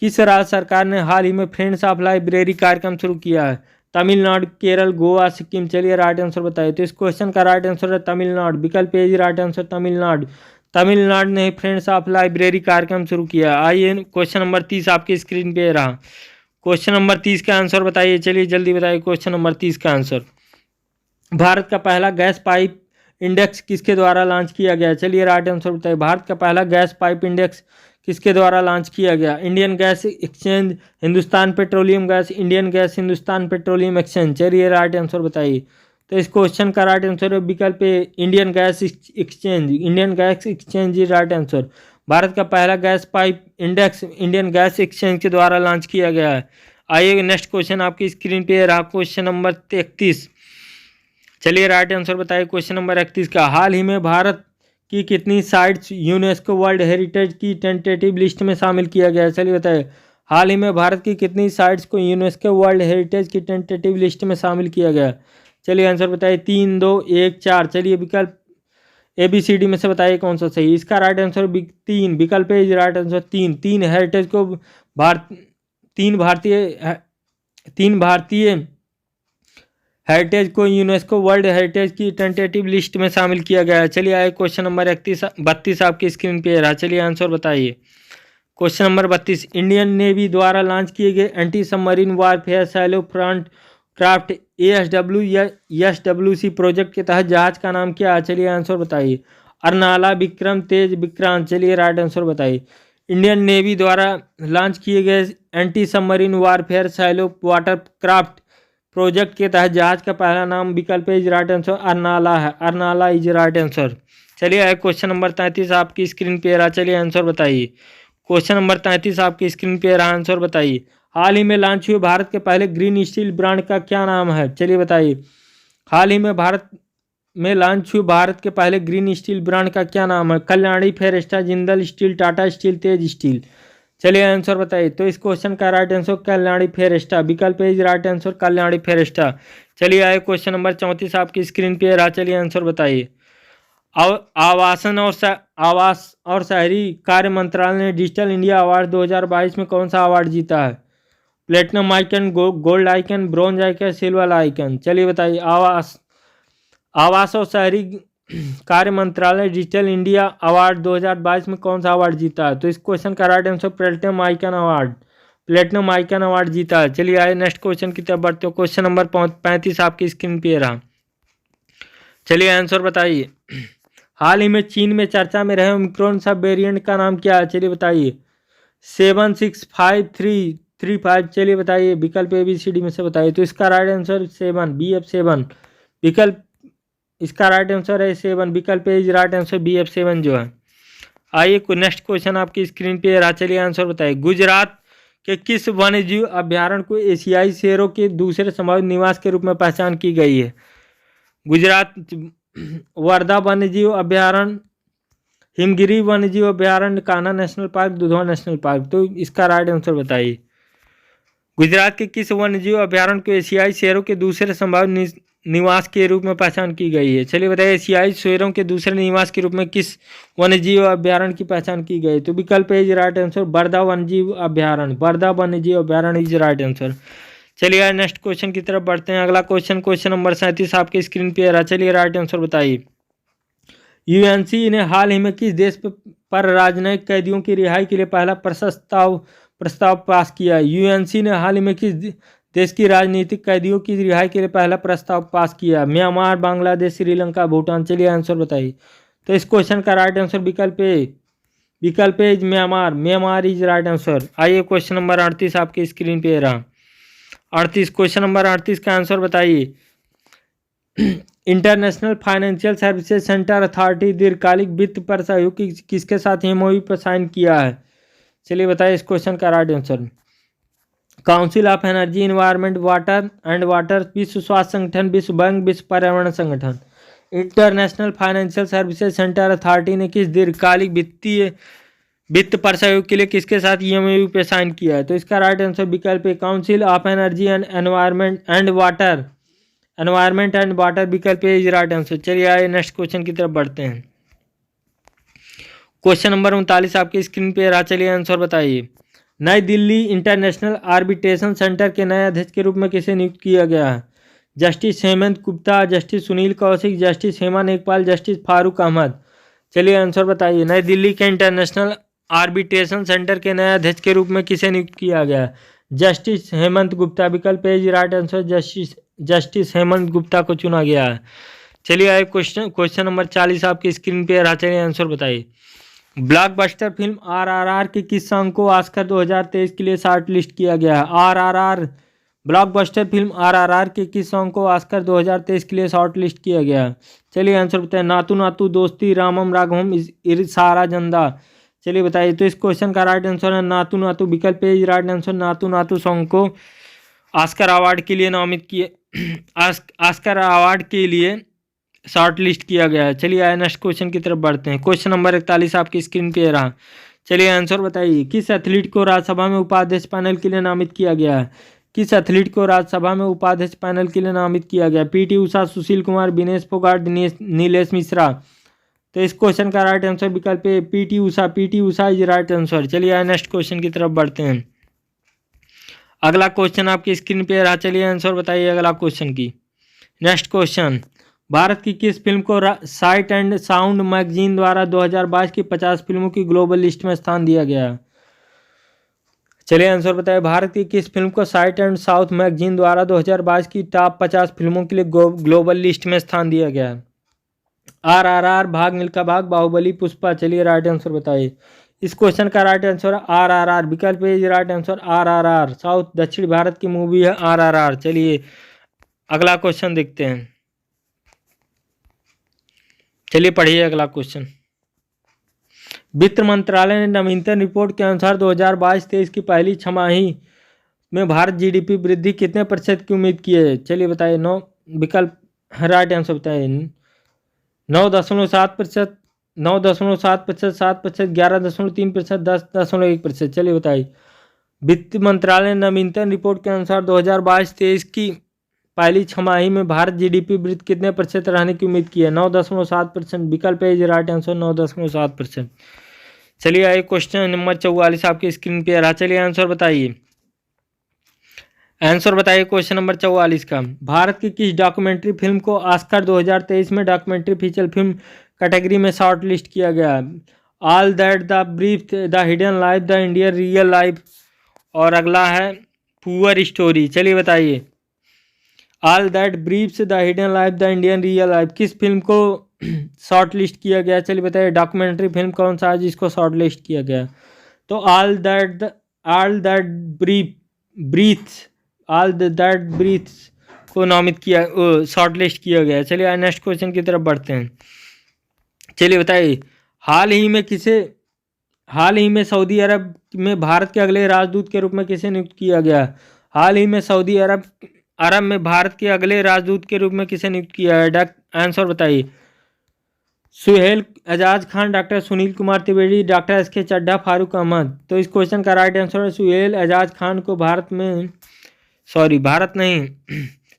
किस राज्य सरकार ने हाल ही में फ्रेंड्स ऑफ लाइब्रेरी कार्यक्रम शुरू किया है? तमिलनाडु, केरल, गोवा, सिक्किम। चलिए राइट आंसर बताइए। तो इस क्वेश्चन का राइट आंसर है तमिलनाडु। विकल्प है राइट आंसर तमिलनाडु। तमिलनाडु ने फ्रेंड्स ऑफ लाइब्रेरी कार्यक्रम शुरू किया। आइए क्वेश्चन नंबर 30 आपकी स्क्रीन पे रहा। क्वेश्चन नंबर 30 का आंसर बताइए। चलिए जल्दी बताइए क्वेश्चन नंबर 30 का आंसर। भारत का पहला गैस पाइप इंडेक्स किसके द्वारा लॉन्च किया गया? चलिए राइट आंसर बताइए। भारत का पहला गैस पाइप इंडेक्स किसके द्वारा लॉन्च किया गया? Indian gas exchange, Hindustan petroleum gas, Indian gas, Hindustan petroleum exchange. चलिए राइट आंसर बताइए। तो इस क्वेश्चन का राइट आंसर है विकल्प Indian gas exchange. Indian gas exchange is right answer. Bharat का पहला gas pipe index Indian gas exchange के द्वारा लॉन्च किया गया है। आइए नेक्स्ट क्वेश्चन आपकी स्क्रीन पे रहा। Question number 31। चलिए राइट आंसर बताइए क्वेश्चन नंबर 31 का। हाल ही में भारत की कितनी साइट्स यूनेस्को वर्ल्ड हेरिटेज की टेंटेटिव लिस्ट में शामिल किया गया है? चलिए बताइए। हाल ही में भारत की कितनी साइट्स को यूनेस्को वर्ल्ड हेरिटेज की टेंटेटिव लिस्ट में शामिल किया गया? चलिए आंसर बताइए। 3, 2, 1, 4। चलिए विकल्प ABCD में से बताइए कौन सा सही। इसका राइट आंसर 3। विकल्प है राइट आंसर 3। तीन हेरिटेज को तीन भारतीय हेरिटेज को यूनेस्को वर्ल्ड हेरिटेज की टेंटेटिव लिस्ट में शामिल किया गया है। चलिए आए क्वेश्चन नंबर 32 आपकी स्क्रीन पे रहा। चलिए आंसर बताइए। Question number 32। इंडियन नेवी द्वारा लॉन्च किए गए anti submarine warfare shallow front craft ASWC project के तहत जहाज का नाम क्या है? चलिए आंसर बताइए। अर्नाला, विक्रम, तेज, विक्रांत। चलिए राइट आंसर बताइए। इंडियन नेवी द्वारा लॉन्च किए गए anti submarine warfare shallow water craft project के तहत जहाज का पहला नाम विकल्प इज राइट आंसर अर्नाला है। Arnala is right answer. चलिए आए क्वेश्चन नंबर 33 आपकी स्क्रीन पे रहा। चलिए आंसर बताइए। क्वेश्चन नंबर 33 आपकी स्क्रीन पे रहा। आंसर बताइए। हाल ही में लॉन्च हुए भारत के पहले ग्रीन स्टील ब्रांड का क्या नाम है? चलिए बताइए। हाल ही में भारत में लॉन्च हुए भारत के पहले ग्रीन स्टील ब्रांड का क्या नाम है? कल्याणी, फेरेस्टा, जिंदल स्टील, टाटा स्टील, तेज स्टील। चलिए आंसर बताइए। तो इस क्वेश्चन का राइट आंसर कल्याणी फेरेस्टा। विकल्प इज राइट आंसर कल्याणी फेरेस्टा। चलिए आए क्वेश्चन नंबर 34 आपकी स्क्रीन पे रहा। चलिए आंसर बताइए। आवास और शहरी कार्य मंत्रालय ने डिजिटल इंडिया अवार्ड 2022 में कौन सा अवार्ड जीता है? Platinum icon, gold icon, bronze icon, silver icon. चलिए बताइए। आवास और शहरी कार्य मंत्रालय डिजिटल इंडिया अवार्ड 2022 में कौन सा अवार्ड जीता है? तो इस क्वेश्चन का right answer platinum icon award जीता है। चलिए आए नेक्स्ट क्वेश्चन की तरफ बढ़ते हो। क्वेश्चन नंबर 35 आपकी स्क्रीन पे रहा। चलिए आंसर बताइए। हाल ही में चीन में चर्चा में रहे ओमिक्रॉन सब वेरिएंट का नाम क्या है? चलिए बताइए। 7653 35। चलिए बताइए विकल्प ABCD में से बताइए। तो इसका राइट आंसर 7, BF7 विकल्प, इसका राइट आंसर है 7। विकल्प इज राइट आंसर BF7 जो है। आइए नेक्स्ट क्वेश्चन आपकी स्क्रीन पे रहा, चलिए आंसर बताइए। गुजरात के किस वन्यजीव अभ्यारण्य को एशियाई शेरों के दूसरे संभावित निवास के रूप में पहचान की गई है? गुजरात वर्धा वन्यजीव अभ्यारण्य, हिमगिरी वन्यजीव अभ्यारण्य, Kanha national park, Dudhwa national park. तो इसका राइट आंसर बताइए। गुजरात के किस वन्यजीव अभ्यारण्य को एशियाई शेरों के दूसरे संभावित निवास के रूप में पहचान की गई है? चलिए बताइए एशियाई शेरों के दूसरे निवास के रूप में किस वन्यजीव अभ्यारण्य की पहचान की गई? तो विकल्प इज राइट आंसर वर्धा वन्यजीव अभ्यारण्य, वर्धा वन्यजीव अभ्यारण्य इज राइट आंसर। चलिए नेक्स्ट क्वेश्चन की तरफ बढ़ते हैं। अगला क्वेश्चन नंबर 37 आपके स्क्रीन पे रहा, चलिए राइट आंसर बताइए। यूएनसी ने हाल ही में किस देश पर राजनयिक कैदियों की रिहाई के लिए पहला प्रस्ताव पास किया? यूएनसी ने हाल ही में किस देश की राजनीतिक कैदियों की रिहाई के लिए पहला प्रस्ताव पास किया? म्यांमार, बांग्लादेश, श्रीलंका, भूटान। चलिए आंसर बताइए। तो इस क्वेश्चन का राइट आंसर विकल्प A is Myanmar, Myanmar is right answer. आइए क्वेश्चन नंबर 38 आपके स्क्रीन पे रहा। 38 क्वेश्चन नंबर 38 का आंसर बताइए। International financial services centre authority दीर्घकालिक वित्त पर सहयोग किसके साथ MOU पर साइन किया है? चलिए बताइए इस क्वेश्चन का right answer. Council of energy, environment, water, विश्व स्वास्थ्य संगठन, विश्व बैंक, विश्व पर्यावरण संगठन। International financial services centre authority ने किस दीर्घकालिक वित्त पर सहयोग के लिए किसके साथ MOU पे साइन किया है? तो इसका राइट आंसर विकल्प है council of energy and environment and water, विकल्प इज राइट आंसर। चलिए आइए नेक्स्ट क्वेश्चन की तरफ बढ़ते हैं। क्वेश्चन नंबर 39 आपकी स्क्रीन पे रहा, चलिए आंसर बताइए। नई दिल्ली इंटरनेशनल आर्बिट्रेशन सेंटर के नए अध्यक्ष के रूप में किसे नियुक्त किया गया है? Justice Hemant Gupta, justice Sunil Kaushik, justice Hema Nekpal, justice Farooq Ahmed. चलिए आंसर बताइए। नई दिल्ली के इंटरनेशनल आर्बिट्रेशन सेंटर के नए अध्यक्ष के रूप में किसे नियुक्त किया गया है? जस्टिस हेमंत गुप्ता, विकल्प is right answer justice Hemant Gupta को चुना गया है। चलिए आइए क्वेश्चन नंबर 40 आपकी स्क्रीन पे रहा, चलिए आंसर बताइए। ब्लॉकबस्टर फिल्म RRR के किस सॉन्ग को ऑस्कर 2023 के लिए शॉर्ट लिस्ट किया गया है? RRR ब्लॉकबस्टर फिल्म RRR के किस सॉन्ग को ऑस्कर 2023 के लिए शॉर्ट लिस्ट किया गया है? चलिए आंसर बताएं। नातू नातू, दोस्ती, रामम राघवम, इरसारा जंदा। चलिए बताइए। तो इस क्वेश्चन का राइट आंसर है नातू नातू, विकल्प इज राइट आंसर। नातू नातू सॉन्ग को ऑस्कर अवार्ड के लिए नामित किए, ऑस्कर अवार्ड के लिए शॉर्ट लिस्ट किया गया है। चलिए आए नेक्स्ट क्वेश्चन की तरफ बढ़ते हैं। क्वेश्चन नंबर 41 आपकी स्क्रीन पे रहा, चलिए आंसर बताइए। किस एथलीट को राज्यसभा में उपाध्यक्ष पैनल के लिए नामित किया गया है? किस एथलीट को राज्यसभा में उपाध्यक्ष पैनल के लिए नामित किया गया? PT उषा, सुशील कुमार, विनेश फोगाट, नीलेश मिश्रा। तो इस क्वेश्चन का राइट आंसर विकल्प है PT Usha, PT Usha is right answer. चलिए आए नेक्स्ट क्वेश्चन की तरफ बढ़ते हैं। अगला क्वेश्चन आपकी स्क्रीन पे रहा, चलिए आंसर बताइए अगला क्वेश्चन की। Next question. भारत की किस फिल्म को साइट एंड साउंड मैगजीन द्वारा 2022 की 50 फिल्मों की ग्लोबल लिस्ट में स्थान दिया गया? चलिए आंसर बताइए। भारत की किस फिल्म को साइट एंड साउथ मैगजीन द्वारा 2022 की टॉप 50 फिल्मों के लिए ग्लोबल लिस्ट में स्थान दिया गया? RRR, भाग मिल्खा भाग, बाहुबली, पुष्पा। चलिए राइट आंसर बताइए। इस क्वेश्चन का राइट आंसर है RRR, विकल्प is right answer RRR। South दक्षिण भारत की मूवी है RRR। चलिए अगला क्वेश्चन देखते हैं। चलिए पढ़िए अगला क्वेश्चन। वित्त मंत्रालय ने नवीनतम रिपोर्ट के अनुसार 2022-23 की पहली छमाही में भारत GDP वृद्धि कितने प्रतिशत की उम्मीद की है? चलिए बताइए। 9 विकल्प राइट आंसर बताइए। 9.7%, 9.7%, 7%, 11.3%, 10.1%। चलिए बताइए। वित्त मंत्रालय ने नवीनतम रिपोर्ट के अनुसार 2022-23 की पहली छमाही में भारत GDP वृद्धि कितने प्रतिशत रहने की उम्मीद की है? 9.7%, विकल्प इज राइट आंसर 9.7%। चलिए आइए क्वेश्चन नंबर 44 आपकी स्क्रीन पे रहा, चलिए आंसर बताइए। आंसर बताइए क्वेश्चन नंबर 44 का। भारत की किस डॉक्यूमेंट्री फिल्म को ऑस्कर 2023 में डॉक्यूमेंट्री फीचर फिल्म कैटेगरी में शॉर्ट लिस्ट किया गया? All that the brief, the hidden life, the Indian real life, और अगला है पुअर स्टोरी। चलिए बताइए। All that briefs, the hidden life, the Indian real life, किस फिल्म को शॉर्ट लिस्ट किया गया? चलिए बताइए। डॉक्यूमेंट्री फिल्म कौन सा है जिसको शॉर्ट लिस्ट किया गया? तो all that brief breaths all that breaths को नामित किया, शॉर्टलिस्ट किया गया। चलिए आज नेक्स्ट क्वेश्चन की तरफ बढ़ते हैं। चलिए बताइए, हाल ही में सऊदी अरब में भारत के अगले राजदूत के रूप में किसे नियुक्त किया गया? हाल ही में सऊदी अरब में भारत के अगले राजदूत के रूप में किसे नियुक्त किया है? आंसर बताइए। Suhel Ejaz Khan, doctor Sunil Kumar Trivedi, doctor S K Chadha, Farooq Ahmad. तो इस क्वेश्चन का राइट आंसर है सुहेल एजाज खान को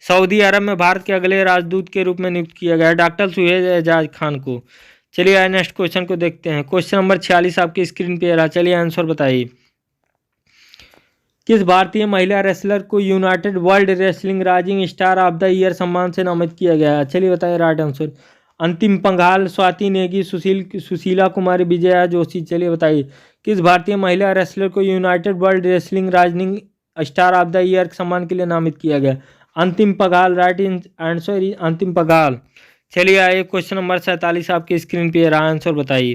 सऊदी अरब में भारत के अगले राजदूत के रूप में नियुक्त किया गया है, डॉक्टर सुहेल एजाज खान को। चलिए आइए नेक्स्ट क्वेश्चन को देखते हैं। क्वेश्चन नंबर 46 आपकी स्क्रीन पे रहा। चलिए आंसर बताइए। किस भारतीय महिला रेसलर को United world wrestling rising star of the year सम्मान से नामित किया गया है? चलिए बताइए राइट आंसर। अंतिम पंघाल, स्वाति नेगी, सुशीला कुमारी, विजया जोशी। चलिए बताइए, किस भारतीय महिला रेसलर को United world wrestling rising star of the year सम्मान के लिए नामित किया गया? अंतिम पंघाल, राइट आंसर इज अंतिम पंघाल। चलिए आइए क्वेश्चन नंबर 47 आपकी स्क्रीन पे रहा, आंसर बताइए।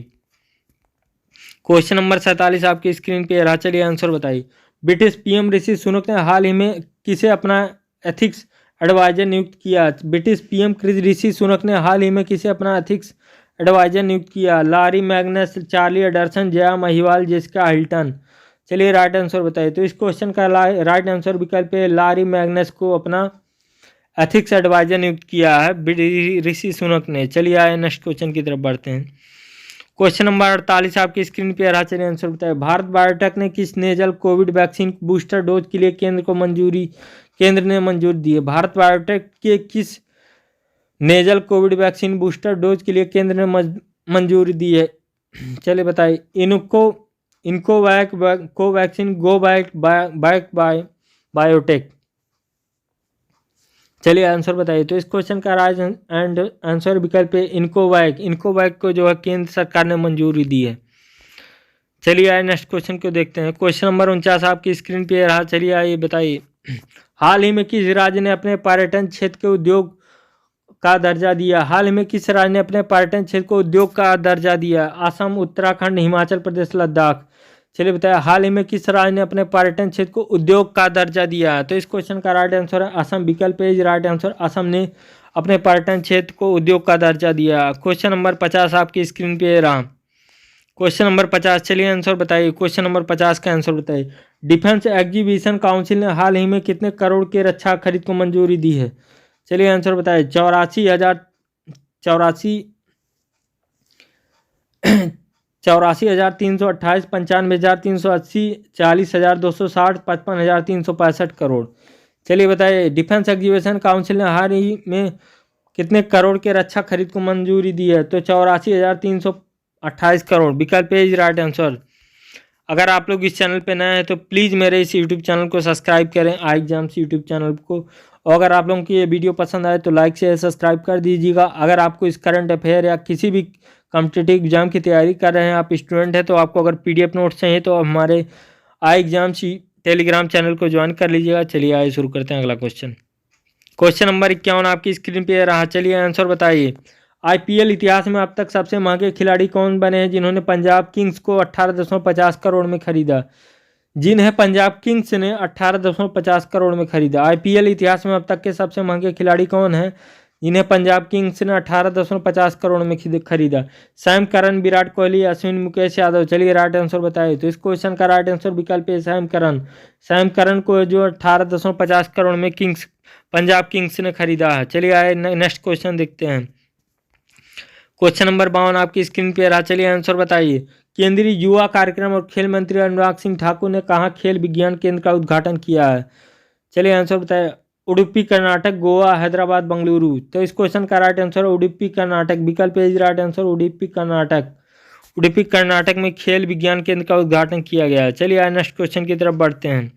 क्वेश्चन नंबर 47 आपकी स्क्रीन पे रहा। चलिए आंसर बताइए। ब्रिटिश पीएम ऋषि सुनक ने हाल ही में किसे अपना एथिक्स एडवाइजर नियुक्त किया? ब्रिटिश पीएम ऋषि सुनक ने हाल ही में किसे अपना एथिक्स एडवाइजर नियुक्त किया? Larry Magnus, Charlie Anderson, Jaya Mahiwal, Jessica Hilton. चलिए राइट आंसर बताइए। तो इस क्वेश्चन का राइट आंसर विकल्प है लारी मैग्नस को अपना एथिक्स एडवाइजर नियुक्त किया है ऋषि सुनक ने। चलिए आए नेक्स्ट क्वेश्चन की तरफ बढ़ते हैं। क्वेश्चन नंबर 48 आपकी स्क्रीन पे रहा। चलिए आंसर बताइए। भारत बायोटेक ने किस nasal Covid vaccine booster dose के लिए केंद्र ने मंजूरी दी है? भारत बायोटेक के किस nasal Covid vaccine booster dose के लिए केंद्र ने मंजूरी दी है? चलिए बताइए। इनकोवैक, कोवैक्सीन, गोवैक, बायोटेक। चलिए आंसर बताइए। तो इस क्वेश्चन का राइट एंड आंसर विकल्प है इनकोवैक को जो है केंद्र सरकार ने मंजूरी दी है। चलिए आइए नेक्स्ट क्वेश्चन को देखते हैं। क्वेश्चन नंबर 49 आपकी स्क्रीन पे रहा। चलिए आइए बताइए। हाल ही में किस राज्य ने अपने पर्यटन क्षेत्र के उद्योग का दर्जा दिया? हाल ही में किस राज्य ने अपने पर्यटन क्षेत्र को उद्योग का दर्जा दिया? असम, उत्तराखंड, हिमाचल प्रदेश, लद्दाख। चलिए बताया, हाल ही में किस राज्य ने अपने पर्यटन क्षेत्र को उद्योग का दर्जा दिया? तो इस क्वेश्चन का राइट आंसर है असम, विकल्प इज राइट आंसर। असम ने अपने पर्यटन क्षेत्र को उद्योग का दर्जा दिया। क्वेश्चन नंबर 50 आपकी स्क्रीन पे रहा। Question number 50। चलिए आंसर बताइए। क्वेश्चन नंबर 50 का आंसर बताइए। डिफेंस एग्जीबिशन काउंसिल ने हाल ही में कितने करोड़ के रक्षा खरीद को मंजूरी दी है? चलिए आंसर बताइए। 84,328, 95,380, 40,260, 55,365 करोड़। चलिए बताइए, डिफेंस एग्जीबिशन काउंसिल ने हाल ही में कितने करोड़ के रक्षा खरीद को मंजूरी दी है? तो 84,328 करोड़, विकल्प इज राइट आंसर। अगर आप लोग इस चैनल पे नए हैं तो प्लीज़ मेरे इस यूट्यूब चैनल को सब्सक्राइब करें, आई एग्जाम्स यूट्यूब चैनल को। और अगर आप लोगों की ये वीडियो पसंद आए तो लाइक शेयर सब्सक्राइब कर दीजिएगा। अगर आपको इस करंट अफेयर या किसी भी कॉम्पिटिटिव एग्जाम की तैयारी कर रहे हैं, आप स्टूडेंट हैं, तो आपको अगर PDF नोट्स चाहिए तो हमारे आई एग्जाम्स टेलीग्राम चैनल को ज्वाइन कर लीजिएगा। चलिए आइए शुरू करते हैं अगला क्वेश्चन। क्वेश्चन नंबर 51 आपकी स्क्रीन पे रहा। चलिए आंसर बताइए। IPL इतिहास में अब तक सबसे महंगे खिलाड़ी कौन बने हैं जिन्होंने पंजाब किंग्स को 18.50 करोड़ में खरीदा? जिन्हें पंजाब किंग्स ने 18.50 करोड़ में खरीदा। IPL इतिहास में अब तक के सबसे महंगे खिलाड़ी कौन हैं जिन्हें पंजाब किंग्स ने 18.50 करोड़ में खरीदा? Sam Curran, Virat Kohli, Ashwin, Mukesh Yadav. चलिए राइट आंसर बताइए। तो इस क्वेश्चन का राइट आंसर विकल्प है सैम करन को जो 18.50 करोड़ में पंजाब किंग्स ने खरीदा है। चलिए आए नेक्स्ट क्वेश्चन देखते हैं। क्वेश्चन नंबर 52 आपकी स्क्रीन पे रहा। चलिए आंसर बताइए। केंद्रीय युवा कार्यक्रम और खेल मंत्री अनुराग सिंह ठाकुर ने कहाँ खेल विज्ञान केंद्र का उद्घाटन किया है? चलिए आंसर बताइए। उडुपी कर्नाटक, गोवा, हैदराबाद, बेंगलुरु। तो इस क्वेश्चन का राइट आंसर है उडुपी कर्नाटक, विकल्प is right answer Udupi Karnataka में खेल विज्ञान केंद्र का उद्घाटन किया गया है। चलिए आज नेक्स्ट क्वेश्चन की तरफ बढ़ते हैं।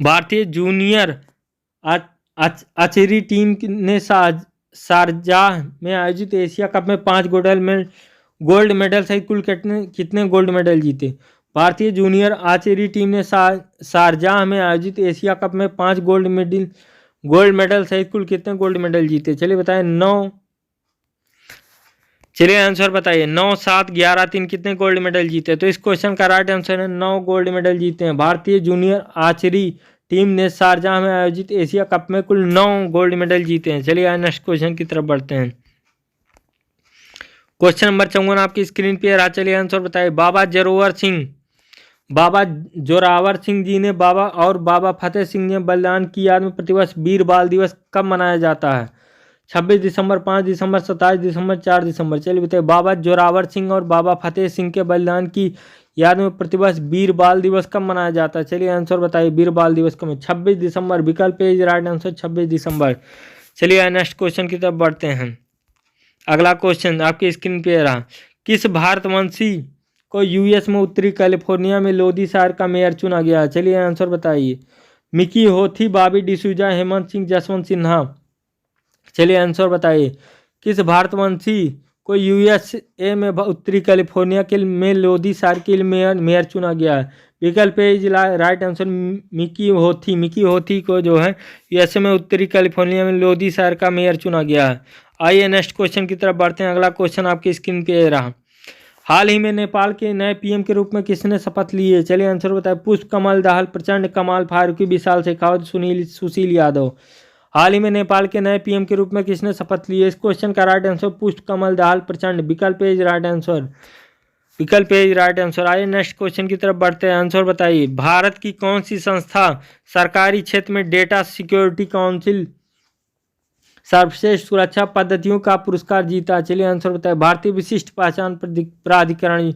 भारतीय जूनियर आर्चरी टीम ने शारजाह में आयोजित एशिया कप में 5 गोल्ड मेडल सहित कुल कितने गोल्ड मेडल जीते? भारतीय जूनियर आर्चरी टीम ने शारजाह में आयोजित एशिया कप में 5 गोल्ड मेडल सहित कुल कितने गोल्ड मेडल जीते? चलिए बताएं। चलिए आंसर बताइए। 9, 7, 11, 3 कितने गोल्ड मेडल जीते? तो इस क्वेश्चन का राइट आंसर है 9 गोल्ड मेडल जीते हैं। भारतीय जूनियर आर्चरी टीम ने शारजाह में आयोजित एशिया कप में कुल 9 गोल्ड मेडल जीते हैं। चलिए नेक्स्ट क्वेश्चन की तरफ बढ़ते हैं। क्वेश्चन नंबर 54 आपकी स्क्रीन पे रहा। चलिए आंसर बताइए। बाबा जोरावर सिंह जी ने बाबा फतेह सिंह ने बलिदान की याद में प्रतिवर्ष वीर बाल दिवस कब मनाया जाता है? 26 दिसंबर, 5 दिसंबर, 27 दिसंबर, 4 दिसंबर। चलिए बताइए। बाबा जोरावर सिंह और बाबा फतेह सिंह के बलिदान की याद में प्रतिवर्ष वीर बाल दिवस कब मनाया जाता है? चलिए आंसर बताइए। वीर बाल दिवस कब? 26 दिसंबर। विकल्प ए इज राइट आंसर 26 दिसंबर। चलिए नेक्स्ट क्वेश्चन की तरफ बढ़ते हैं। अगला क्वेश्चन आपकी स्क्रीन पे रहा। किस भारतवंशी को यूएस में उत्तरी कैलिफोर्निया में लोधी शहर का मेयर चुना गया? चलिए आंसर बताइए। मिकी होथी, बॉबी डिसूजा, हेमंत सिंह, जसवंत सिन्हा। चलिए आंसर बताइए। किस भारतवंशी को यूएसए में उत्तरी कैलिफोर्निया के में लोधी शहर के मेयर चुना गया है? विकल्प A is right answer Mickey होथी को जो है यूएसए में उत्तरी कैलिफोर्निया में लोधी शहर का मेयर चुना गया है। आइए नेक्स्ट क्वेश्चन की तरफ बढ़ते हैं। अगला क्वेश्चन आपकी स्क्रीन पे रहा। हाल ही में नेपाल के नए पीएम के रूप में किसने शपथ ली है? चलिए आंसर बताएं। पुष्प कमल दहल, प्रचंड, कमाल फारूकी, विशाल शेखावत, सुशील यादव। हाल ही में नेपाल के नए पीएम के रूप में किसने शपथ ली है? इस क्वेश्चन का राइट आंसर पुष्प कमल दहल प्रचंड। विकल्प ए इज राइट आंसर। आइए नेक्स्ट क्वेश्चन की तरफ बढ़ते हैं। आंसर बताइए। भारत की कौन सी संस्था सरकारी क्षेत्र में डेटा सिक्योरिटी काउंसिल सर्वश्रेष्ठ सुरक्षा पद्धतियों का पुरस्कार जीता? चलिए आंसर बताएं। भारतीय विशिष्ट पहचान प्राधिकरण,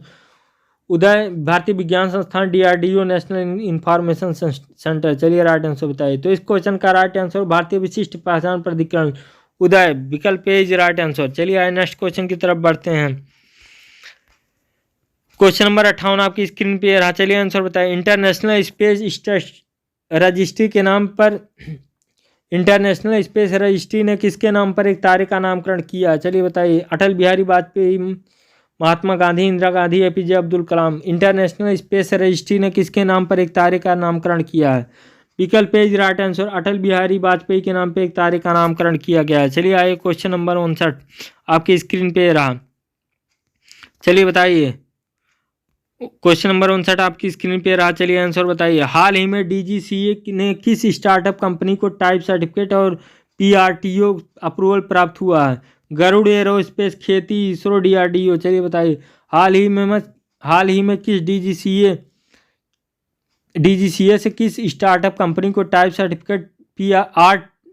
उदय भारतीय विज्ञान संस्थान, डीआरडीओ, नेशनल इंफॉर्मेशन सेंटर। चलिए राइट आंसर बताइए। तो इस क्वेश्चन का राइट आंसर भारतीय विशिष्ट पहचान प्राधिकरण, उदय। विकल्प ए इज राइट आंसर। चलिए आइए नेक्स्ट क्वेश्चन की तरफ बढ़ते हैं। क्वेश्चन नंबर 58 आपकी स्क्रीन पे रहा। चलिए आंसर बताइए। इंटरनेशनल स्पेस रजिस्ट्री के नाम पर इंटरनेशनल स्पेस रजिस्ट्री ने किसके नाम पर एक तारे का नामकरण किया? चलिए बताइए। Atal Bihari Vajpayee, Mahatma Gandhi, Indira Gandhi, APJ Abdul Kalam. International space registry ने किसके नाम पर एक तारे का नामकरण किया है? विकल्प A is right answer. Atal Bihari Vajpayee के नाम पर एक तारे का नामकरण किया गया है। चलिए आइए क्वेश्चन नंबर 59 आपकी स्क्रीन पे रहा। चलिए बताइए। क्वेश्चन नंबर 59 आपकी स्क्रीन पे रहा। चलिए आंसर बताइए। हाल ही में डीजीसीए ने किस स्टार्टअप कंपनी को टाइप सर्टिफिकेट और पीआरटीओ अप्रूवल प्राप्त हुआ है? गरुड़ एरोस्पेस, खेती, इसरो, डीआरडीओ। चलिए बताइए। हाल ही में किस डीजीसीए से किस स्टार्टअप कंपनी को टाइप सर्टिफिकेट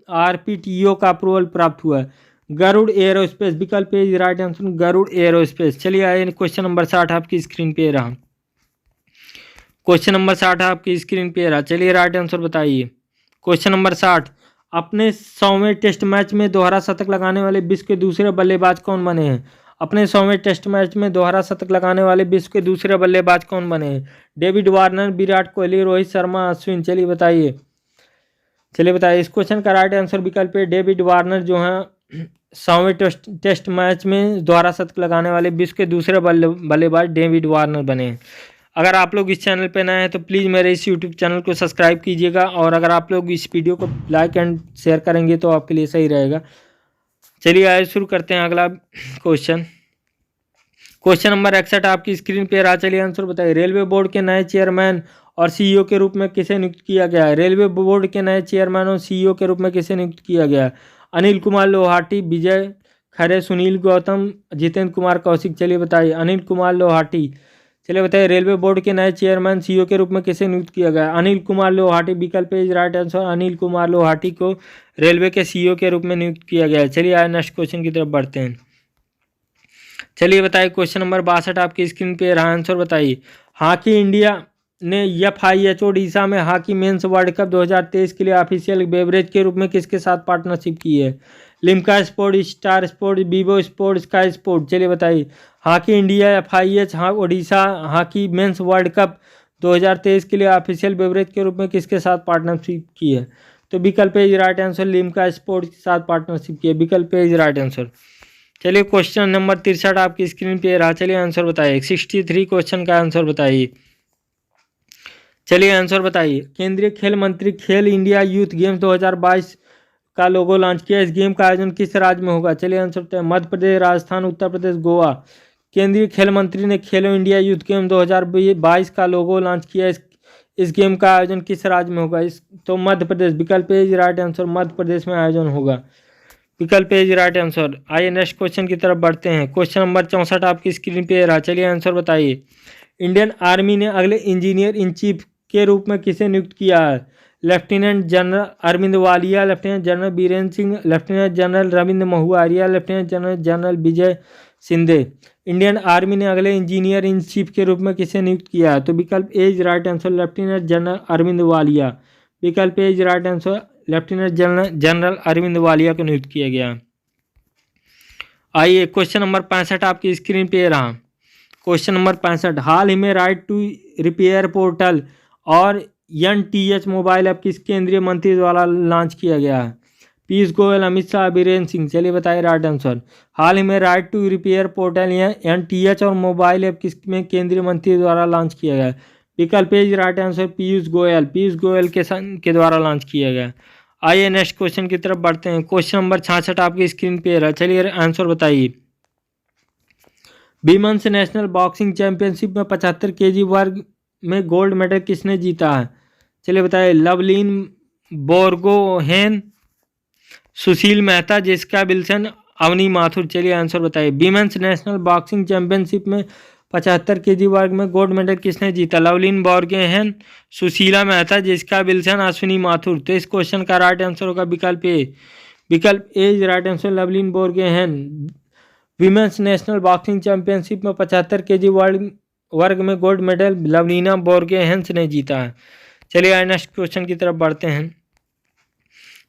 आरपीटीओ का अप्रूवल प्राप्त हुआ है? गरुड़ एरोस्पेस। विकल्प A is right answer Garuda Aerospace. चलिए आइए क्वेश्चन नंबर 60 आपकी स्क्रीन पे रहा। क्वेश्चन नंबर 60 आपकी स्क्रीन पे रहा। चलिए राइट आंसर बताइए। Question number 60। अपने 100वें टेस्ट मैच में दोहरा शतक लगाने वाले विश्व के दूसरे बल्लेबाज कौन बने हैं? अपने 100वें टेस्ट मैच में दोहरा शतक लगाने वाले विश्व के दूसरे बल्लेबाज कौन बने हैं? David Warner, Virat Kohli, Rohit Sharma, Ashwin. चलिए बताइए। इस क्वेश्चन का राइट आंसर विकल्प है डेविड वार्नर जो है 100वें टेस्ट मैच में दोहरा शतक लगाने वाले विश्व के दूसरे बल्लेबाज डेविड वार्नर बने। अगर आप लोग इस चैनल पर नए हैं तो प्लीज़ मेरे इस यूट्यूब चैनल को सब्सक्राइब कीजिएगा, और अगर आप लोग इस वीडियो को लाइक एंड शेयर करेंगे तो आपके लिए सही रहेगा। चलिए आइए शुरू करते हैं अगला क्वेश्चन। क्वेश्चन नंबर 61 आपकी स्क्रीन पर रहा। चलिए आंसर बताइए। रेलवे बोर्ड के नए चेयरमैन और सीईओ के रूप में किसे नियुक्त किया गया है? रेलवे बोर्ड के नए चेयरमैन और सीईओ के रूप में किसे नियुक्त किया गया है? अनिल कुमार लोहाटी, विजय खरे, सुनील गौतम, जितेंद्र कुमार कौशिक। चलिए बताइए। अनिल कुमार लोहाटी। चलिए बताइए। रेलवे बोर्ड के नए चेयरमैन सीईओ के रूप में किसे नियुक्त किया गया? अनिल कुमार लोहाटी। विकल्प is right answer. Anil Kumar Lohati को रेलवे के सीईओ के रूप में नियुक्त किया गया है। चलिए आइए नेक्स्ट क्वेश्चन की तरफ बढ़ते हैं। चलिए बताइए। क्वेश्चन नंबर 62 आपकी स्क्रीन पे रहा। आंसर बताइए। हॉकी इंडिया ने FIHO ओडिशा में हॉकी मेंस वर्ल्ड कप 2023 के लिए ऑफिशियल बेवरेज के रूप में किसके साथ पार्टनरशिप की है? Limca sport, star sport, Vivo sport, sky sport. चलिए बताइए। Hockey India FIH Odisha hockey mains world cup 2023 के लिए ऑफिशियल बेवरेज के रूप में किसके साथ पार्टनरशिप की है? तो विकल्प is right answer Limca sport के साथ पार्टनरशिप की है। विकल्प इज राइट आंसर। चलिए क्वेश्चन नंबर 63 आपकी स्क्रीन पे रहा। चलिए आंसर बताइए। 63 क्वेश्चन का आंसर बताइए। चलिए आंसर बताइए। केंद्रीय खेल मंत्री खेल इंडिया यूथ गेम्स 2022 का लोगो लॉन्च किया। इस गेम का आयोजन किस राज्य में होगा? चलिए आंसर बताएं। मध्य प्रदेश, राजस्थान, उत्तर प्रदेश, गोवा। केंद्रीय खेल मंत्री ने खेलो इंडिया यूथ गेम 2022 का लोगो लॉन्च किया। इस गेम का आयोजन किस राज्य में होगा? तो मध्य प्रदेश। विकल्प A is right answer, Madhya Pradesh में आयोजन होगा। विकल्प ए इज राइट आंसर। आइए नेक्स्ट क्वेश्चन की तरफ बढ़ते हैं। क्वेश्चन नंबर 64 आपकी स्क्रीन पे रहा। चलिए आंसर बताइए। इंडियन आर्मी ने अगले इंजीनियर इन चीफ के रूप में किसे नियुक्त किया है? Lieutenant general Arvind Walia, lieutenant general Birender Singh, lieutenant general Ravindra Mahuaria, lieutenant general Vijay Shinde. Indian army ने अगले इंजीनियर इन चीफ के रूप में किसे नियुक्त किया है? तो विकल्प A is right answer, lieutenant general Arvind Walia. विकल्प A is right answer, lieutenant general Arvind Walia को नियुक्त किया गया। आइए क्वेश्चन नंबर 65 आपकी स्क्रीन पे रहा। क्वेश्चन नंबर 65, हाल ही में राइट टू रिपेयर पोर्टल और NTH मोबाइल ऐप किस केंद्रीय मंत्री द्वारा लॉन्च किया गया है? पीयूष गोयल, अमित शाह, बीरेंद्र सिंह। चलिए बताइए राइट आंसर। हाल ही में राइट टू रिपेयर पोर्टल या NTH और मोबाइल ऐप किस में केंद्रीय मंत्री द्वारा लॉन्च किया गया? विकल्प A right answer, Piyush Goyal के द्वारा लॉन्च किया गया। आइए नेक्स्ट क्वेश्चन की तरफ बढ़ते हैं। क्वेश्चन नंबर 66 आपकी स्क्रीन पे है। चलिए आंसर बताइए। विमेंस नेशनल बॉक्सिंग चैंपियनशिप में 75 kg वर्ग में गोल्ड मेडल किसने जीता है? चलिए बताइए। लवलीन बोरगोहेन, सुशील मेहता, जेसिका विल्सन, अवनी माथुर। चलिए आंसर बताइए। विमेंस नेशनल बॉक्सिंग चैंपियनशिप में 75 kg वर्ग में गोल्ड मेडल किसने जीता? Lovleen Borgohain, Sushila Mehta, Jessica Wilson, Ashwini Mathur. तो इस क्वेश्चन का राइट आंसर होगा विकल्प ए। विकल्प A is right answer, Lovlina Borgohain. Women's national boxing championship में 75 kg वर्ग में गोल्ड मेडल लवलीना बोरगोहेन ने जीता है। चलिए नेक्स्ट क्वेश्चन की तरफ बढ़ते हैं।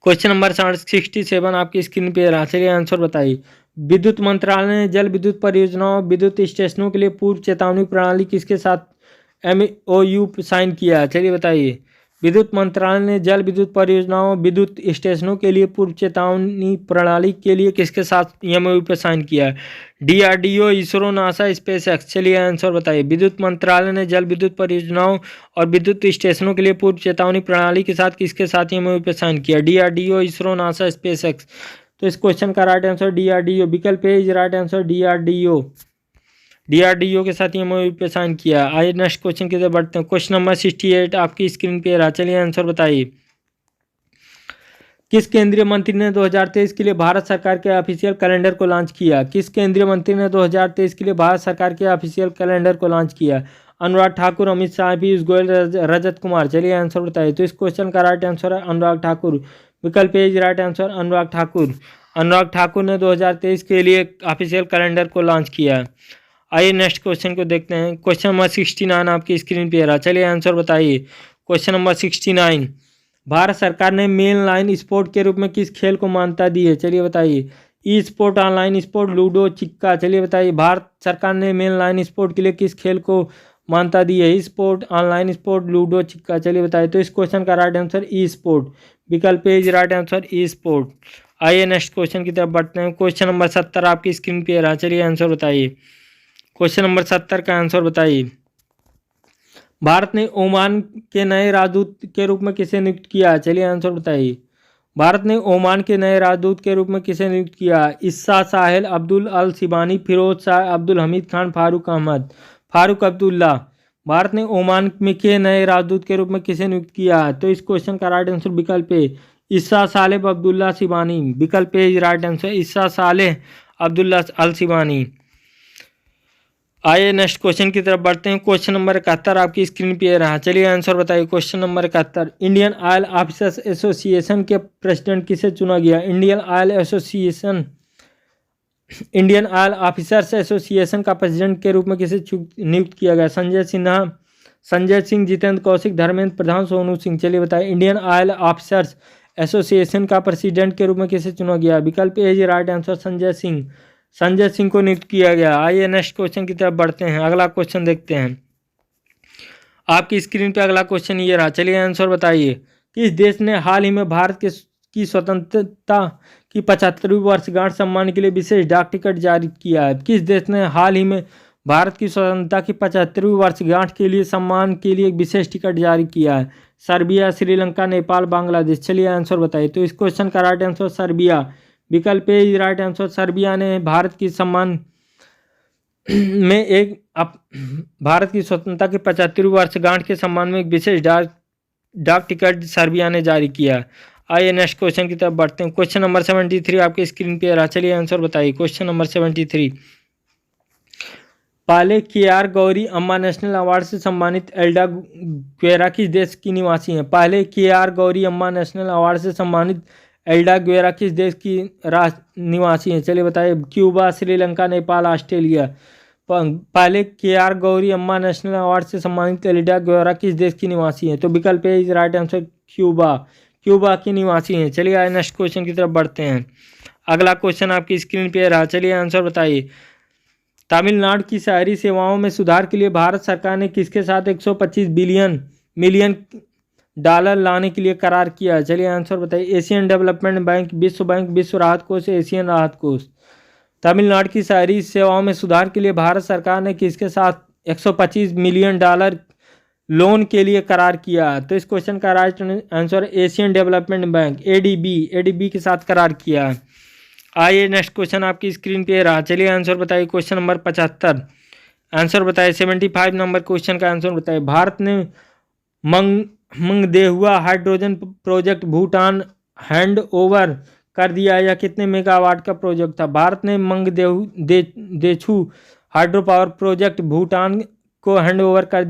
क्वेश्चन नंबर 67 आपकी स्क्रीन पे रहा। चलिए आंसर बताइए। विद्युत मंत्रालय ने जल विद्युत परियोजनाओं, विद्युत स्टेशनों के लिए पूर्व चेतावनी प्रणाली किसके साथ MOU साइन किया है? चलिए बताइए। विद्युत मंत्रालय ने जल विद्युत परियोजनाओं, विद्युत स्टेशनों के लिए पूर्व चेतावनी प्रणाली के लिए किसके साथ MOU पे साइन किया है? DRDO, ISRO, NASA, SpaceX. चलिए आंसर बताइए। विद्युत मंत्रालय ने जल विद्युत परियोजनाओं और विद्युत स्टेशनों के लिए पूर्व चेतावनी प्रणाली के साथ किसके साथ MOU पे साइन किया? DRDO, ISRO, NASA, SpaceX. तो इस क्वेश्चन का राइट आंसर DRDO। विकल्प A is right answer, DRDO के साथ MOU पे साइन किया। आइए नेक्स्ट क्वेश्चन की तरफ बढ़ते हैं। क्वेश्चन नंबर 68 आपकी स्क्रीन पे रहा। चलिए आंसर बताइए। किस केंद्रीय मंत्री ने 2023 के लिए भारत सरकार के ऑफिशियल कैलेंडर को लॉन्च किया? किस केंद्रीय मंत्री ने 2023 के लिए भारत सरकार के ऑफिशियल कैलेंडर को लॉन्च किया? अनुराग ठाकुर, अमित शाह, पीयूष गोयल, रजत कुमार। चलिए आंसर बताइए। तो इस क्वेश्चन का राइट आंसर है अनुराग ठाकुर। विकल्प A is right answer, Anurag Thakur. Anurag Thakur ने 2023 के लिए ऑफिशियल कैलेंडर को लॉन्च किया। आइए नेक्स्ट क्वेश्चन को देखते हैं। क्वेश्चन नंबर 69 आपकी स्क्रीन पे रहा। चलिए आंसर बताइए। क्वेश्चन नंबर 69, भारत सरकार ने मेन लाइन स्पोर्ट के रूप में किस खेल को मान्यता दी है? चलिए बताइए। ई स्पोर्ट, ऑनलाइन स्पोर्ट, लूडो, चिक्का। चलिए बताइए। भारत सरकार ने मेन लाइन स्पोर्ट के लिए किस खेल को मान्यता दी है? ई स्पोर्ट, ऑनलाइन स्पोर्ट, लूडो, चिक्का। चलिए बताइए। तो इस क्वेश्चन का राइट आंसर ई स्पोर्ट। विकल्प A is right answer, esport. आइए नेक्स्ट क्वेश्चन की तरफ बढ़ते हैं। क्वेश्चन नंबर 70 आपकी स्क्रीन पे रहा। चलिए आंसर बताइए। क्वेश्चन नंबर 70 का आंसर बताइए। भारत ने ओमान के नए राजदूत के रूप में किसे नियुक्त किया है? चलिए आंसर बताइए। भारत ने ओमान के नए राजदूत के रूप में किसे नियुक्त किया है? इस्सा साहिल, अब्दुल अल सिबानी, फिरोज शाह, अब्दुल हमीद खान, फारूक अहमद, फारूक अब्दुल्ला। भारत ने ओमान में के नए राजदूत के रूप में किसे नियुक्त किया है? तो इस क्वेश्चन का राइट आंसर विकल्प ए, इस्सा सालेह अब्दुल्ला सिबानी। विकल्प ए इज राइट आंसर, इस्सा सालेह अब्दुल्ला अल सिबानी। आइए नेक्स्ट क्वेश्चन की तरफ बढ़ते हैं। क्वेश्चन नंबर 71 आपकी स्क्रीन पे रहा। चलिए आंसर बताइए। Question number 71, Indian Oil officers association के प्रेसिडेंट किसे चुना गया? इंडियन ऑयल ऑफिसर्स एसोसिएशन का प्रेसिडेंट के रूप में किसे नियुक्त किया गया? संजय सिन्हा, संजय सिंह, जितेंद्र कौशिक, धर्मेंद्र प्रधान, सोनू सिंह। चलिए बताइए। इंडियन ऑयल ऑफिसर्स एसोसिएशन का प्रेसिडेंट के रूप में किसे चुना गया? विकल्प A is right answer, Sanjay Singh. Sanjay Singh को नियुक्त किया गया। आइए नेक्स्ट क्वेश्चन की तरफ बढ़ते हैं। अगला क्वेश्चन देखते हैं। आपकी स्क्रीन पे अगला क्वेश्चन ये रहा। चलिए आंसर बताइए। किस देश ने हाल ही में भारत की स्वतंत्रता की 75वीं वर्षगांठ सम्मान के लिए विशेष डाक टिकट जारी किया है? किस देश ने हाल ही में भारत की स्वतंत्रता की 75वीं वर्षगांठ के लिए सम्मान के लिए एक विशेष टिकट जारी किया है? सर्बिया, श्रीलंका, नेपाल, बांग्लादेश। चलिए आंसर बताइए। तो इस क्वेश्चन का राइट आंसर सर्बिया, विकल्प A is right answer. Serbia ने भारत की सम्मान में भारत की स्वतंत्रता की 75वीं वर्षगांठ के सम्मान में एक विशेष डाक टिकट सर्बिया ने जारी किया। आइए नेक्स्ट क्वेश्चन की तरफ बढ़ते हैं। क्वेश्चन नंबर 73 आपके स्क्रीन पे रहा। चलिए आंसर बताइए। क्वेश्चन नंबर 73, पहले के.आर. गौरी अम्मा नेशनल अवार्ड से सम्मानित एल्डा ग्वेरा किस देश की निवासी हैं? पहले के.आर. गौरी अम्मा नेशनल अवार्ड से सम्मानित एल्डा ग्वेरा किस देश की निवासी हैं? चलिए बताइए। Cuba, Sri Lanka, Nepal, Australia. पहले के.आर. गौरी अम्मा नेशनल अवार्ड से सम्मानित एल्डा ग्वेरा किस देश की निवासी हैं? तो विकल्प A is right answer Cuba, Cuba की निवासी हैं। चलिए आइए नेक्स्ट क्वेश्चन की तरफ बढ़ते हैं। अगला क्वेश्चन आपकी स्क्रीन पे रहा। चलिए आंसर बताइए। तमिलनाडु की शहरी सेवाओं में सुधार के लिए भारत सरकार ने किसके साथ 125 मिलियन डॉलर लाने के लिए करार किया? चलिए आंसर बताइए। एशियन डेवलपमेंट बैंक, विश्व राहत कोष, एशियन राहत कोष। तमिलनाडु की शहरी सेवाओं में सुधार के लिए भारत सरकार ने किसके साथ 125 मिलियन डॉलर लोन के लिए करार किया? तो इस क्वेश्चन का right answer Asian development bank, ADB के साथ करार किया। आइए नेक्स्ट क्वेश्चन आपकी स्क्रीन पे रहा। चलिए आंसर बताइए। क्वेश्चन नंबर 75 आंसर बताइए। 75 नंबर क्वेश्चन का आंसर बताइए। भारत ने Mangdechhu hydrogen project Bhutan hand over कर दिया या कितने मेगावाट का प्रोजेक्ट था? भारत ने Mangdechhu hydro power project Bhutan को हैंड ओवर कर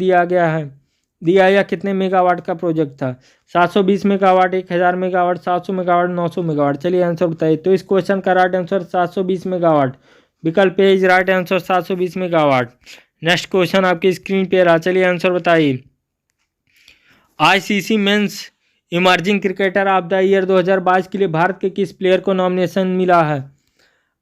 दिया या कितने मेगावाट का प्रोजेक्ट था? 720 मेगावाट, 1000 मेगावाट, 700 मेगावाट, 900 मेगावाट। चलिए आंसर बताइए। तो इस क्वेश्चन का राइट आंसर 720 मेगावाट, विकल्प A is right answer 720 megawatt. Next question आपकी स्क्रीन पे रहा। चलिए आंसर बताइए। ICC men's emerging cricketer of the year 2022 के लिए भारत के किस प्लेयर को नॉमिनेशन मिला है?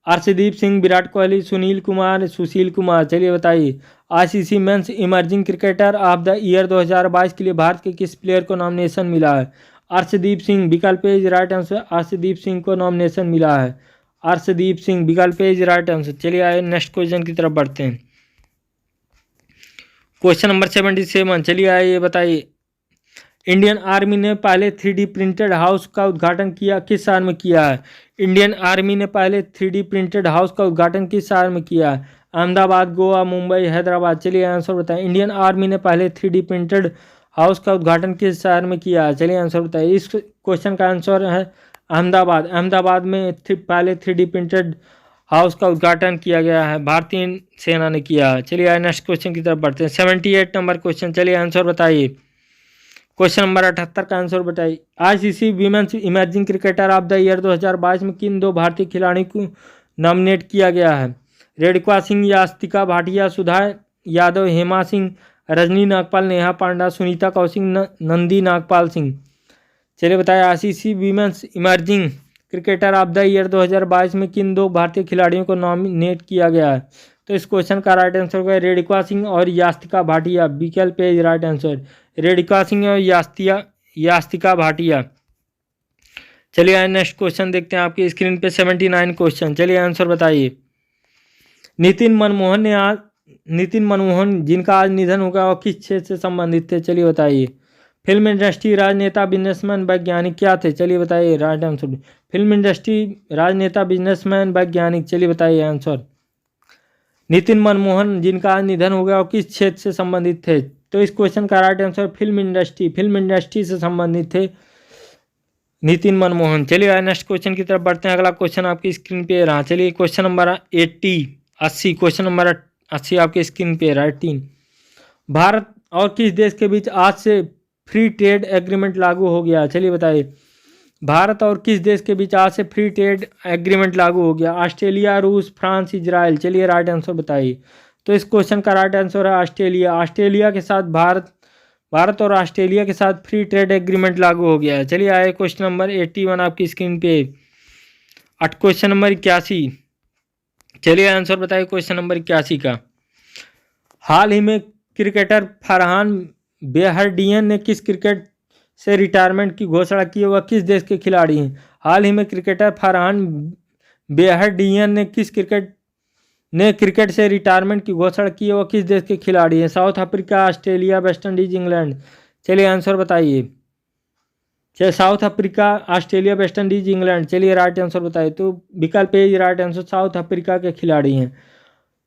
अर्शदीप सिंह, विराट कोहली, सुनील कुमार, सुशील कुमार। चलिए बताइए। ICC men's emerging cricketer of the year 2022 के लिए भारत के किस प्लेयर को नॉमिनेशन मिला है? अर्शदीप सिंह, विकल्प A is right answer. Arshdeep Singh को नॉमिनेशन मिला है। अर्शदीप सिंह, विकल्प ए इज राइट आंसर। चलिए आइए नेक्स्ट क्वेश्चन की तरफ बढ़ते हैं। Question number 77। चलिए आइए बताइए। इंडियन आर्मी ने पहले 3D प्रिंटेड हाउस का उद्घाटन किस शहर में किया है? इंडियन आर्मी ने पहले 3D प्रिंटेड हाउस का उद्घाटन किस शहर में किया है? अहमदाबाद, गोवा, मुंबई, हैदराबाद। चलिए आंसर बताएं। इंडियन आर्मी ने पहले 3D प्रिंटेड हाउस का उद्घाटन किस शहर में किया है? चलिए आंसर बताइए। इस क्वेश्चन का आंसर है अहमदाबाद। अहमदाबाद में पहले 3D प्रिंटेड हाउस का उद्घाटन किया गया है, भारतीय सेना ने किया है। चलिए नेक्स्ट क्वेश्चन की तरफ बढ़ते हैं। 78 नंबर क्वेश्चन। चलिए आंसर बताइए। क्वेश्चन नंबर 78 का आंसर बताइए। ICC women's emerging cricketer of the year 2022 में किन 2 भारतीय खिलाड़ियों को नॉमिनेट किया गया है? रेणुका सिंह, यास्तिका भाटिया, सुधा यादव, हेमा सिंह, रजनी नागपाल, नेहा पांडा, सुनीता कौशिक, नंदी नागपाल सिंह। चलिए बताएं। ICC women's emerging cricketer of the year 2022 में किन 2 भारतीय खिलाड़ियों को नॉमिनेट किया गया है? तो इस क्वेश्चन का राइट आंसर होगा रेणुका सिंह और यास्तिका भाटिया, विकल्प A right answer. Renuka Singh और यास्तिका भाटिया। चलिए नेक्स्ट क्वेश्चन देखते हैं आपकी स्क्रीन पे। 79 क्वेश्चन। चलिए आंसर बताइए। नितिन मनमोहन जिनका आज निधन होगा और किस क्षेत्र से संबंधित थे? चलिए बताइए। फिल्म इंडस्ट्री, राजनेता, बिजनेसमैन, वैज्ञानिक क्या थे? चलिए बताइए राइट आंसर। फिल्म इंडस्ट्री, राजनेता, बिजनेसमैन, वैज्ञानिक। चलिए बताइए आंसर। नितिन मनमोहन जिनका आज निधन हो गया और किस क्षेत्र से संबंधित थे? तो इस क्वेश्चन का राइट आंसर फिल्म इंडस्ट्री से संबंधित थे नितिन मनमोहन। चलिए नेक्स्ट क्वेश्चन की तरफ बढ़ते हैं। अगला क्वेश्चन आपकी स्क्रीन पे रहा। चलिए क्वेश्चन नंबर 80 क्वेश्चन नंबर 80 आपके स्क्रीन पे रहा। 18 भारत और किस देश के बीच आज से फ्री ट्रेड एग्रीमेंट लागू हो गया? चलिए बताइए। भारत और किस देश के बीच आज से फ्री ट्रेड एग्रीमेंट लागू हो गया? ऑस्ट्रेलिया, रूस, फ्रांस, इजराइल। चलिए राइट आंसर बताइए। तो इस क्वेश्चन का राइट आंसर है ऑस्ट्रेलिया। ऑस्ट्रेलिया के साथ भारत और ऑस्ट्रेलिया के साथ फ्री ट्रेड एग्रीमेंट लागू हो गया है। चलिए आए क्वेश्चन नंबर 81 आपकी स्क्रीन पे। Question number 81। चलिए आंसर बताइए क्वेश्चन नंबर 81 का। हाल ही में क्रिकेटर फरहान बेहरडियन ने किस क्रिकेट से रिटायरमेंट की घोषणा की? वह किस देश के खिलाड़ी हैं? हाल ही में क्रिकेटर फरहान बेहरडियन ने किस क्रिकेट ने क्रिकेट से रिटायरमेंट की घोषणा की है वो किस देश के खिलाड़ी हैं? South Africa, Australia, West Indies, England. चलिए आंसर बताइए। चलिए south Africa, Australia, West Indies, England. चलिए राइट आंसर बताइए। तो विकल्प A right answer south Africa के खिलाड़ी हैं।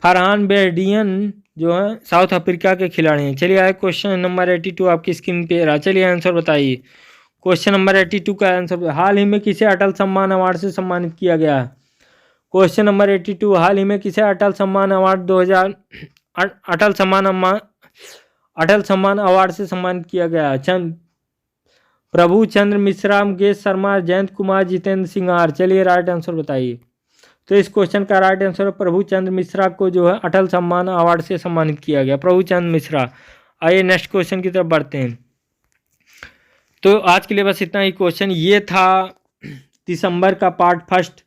फरहान बेहडियन जो है साउथ अफ्रीका के खिलाड़ी हैं। चलिए आए क्वेश्चन नंबर 82 आपकी स्क्रीन पे रहा। चलिए आंसर बताइए। क्वेश्चन नंबर 82 का आंसर, हाल ही में किसे अटल सम्मान अवार्ड से सम्मानित किया गया है? क्वेश्चन नंबर 82, हाल ही में किसे अटल सम्मान अवार्ड 2000 अटल सम्मान अवार्ड से सम्मानित किया गया है? प्रभु चंद्र मिश्रा, मुकेश शर्मा, जयंत कुमार, जितेंद्र सिंगार। चलिए राइट आंसर बताइए। तो इस क्वेश्चन का राइट आंसर है प्रभु चंद्र मिश्रा को जो है अटल सम्मान अवार्ड से सम्मानित किया गया, प्रभु चंद्र मिश्रा। आइए नेक्स्ट क्वेश्चन की तरफ बढ़ते हैं। तो आज के लिए बस इतना ही क्वेश्चन। ये था दिसंबर का पार्ट फर्स्ट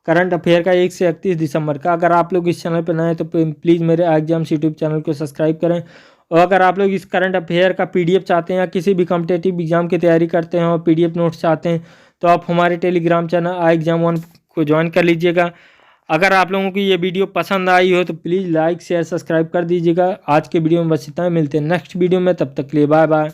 करंट अफेयर का 1 से 31 दिसंबर का। अगर आप लोग इस चैनल पर नए हैं तो प्लीज़ मेरे एग्जाम्स यूट्यूब चैनल को सब्सक्राइब करें। और अगर आप लोग इस करंट अफेयर का पीडीएफ चाहते हैं या किसी भी कॉम्पिटेटिव एग्जाम की तैयारी करते हैं और पीडीएफ नोट्स चाहते हैं तो आप हमारे टेलीग्राम चैनल iExam1 को ज्वाइन कर लीजिएगा। अगर आप लोगों को ये वीडियो पसंद आई हो तो प्लीज़ लाइक शेयर सब्सक्राइब कर दीजिएगा। आज के वीडियो में बस इतना, मिलते हैं नेक्स्ट वीडियो में, तब तक के लिए बाय बाय।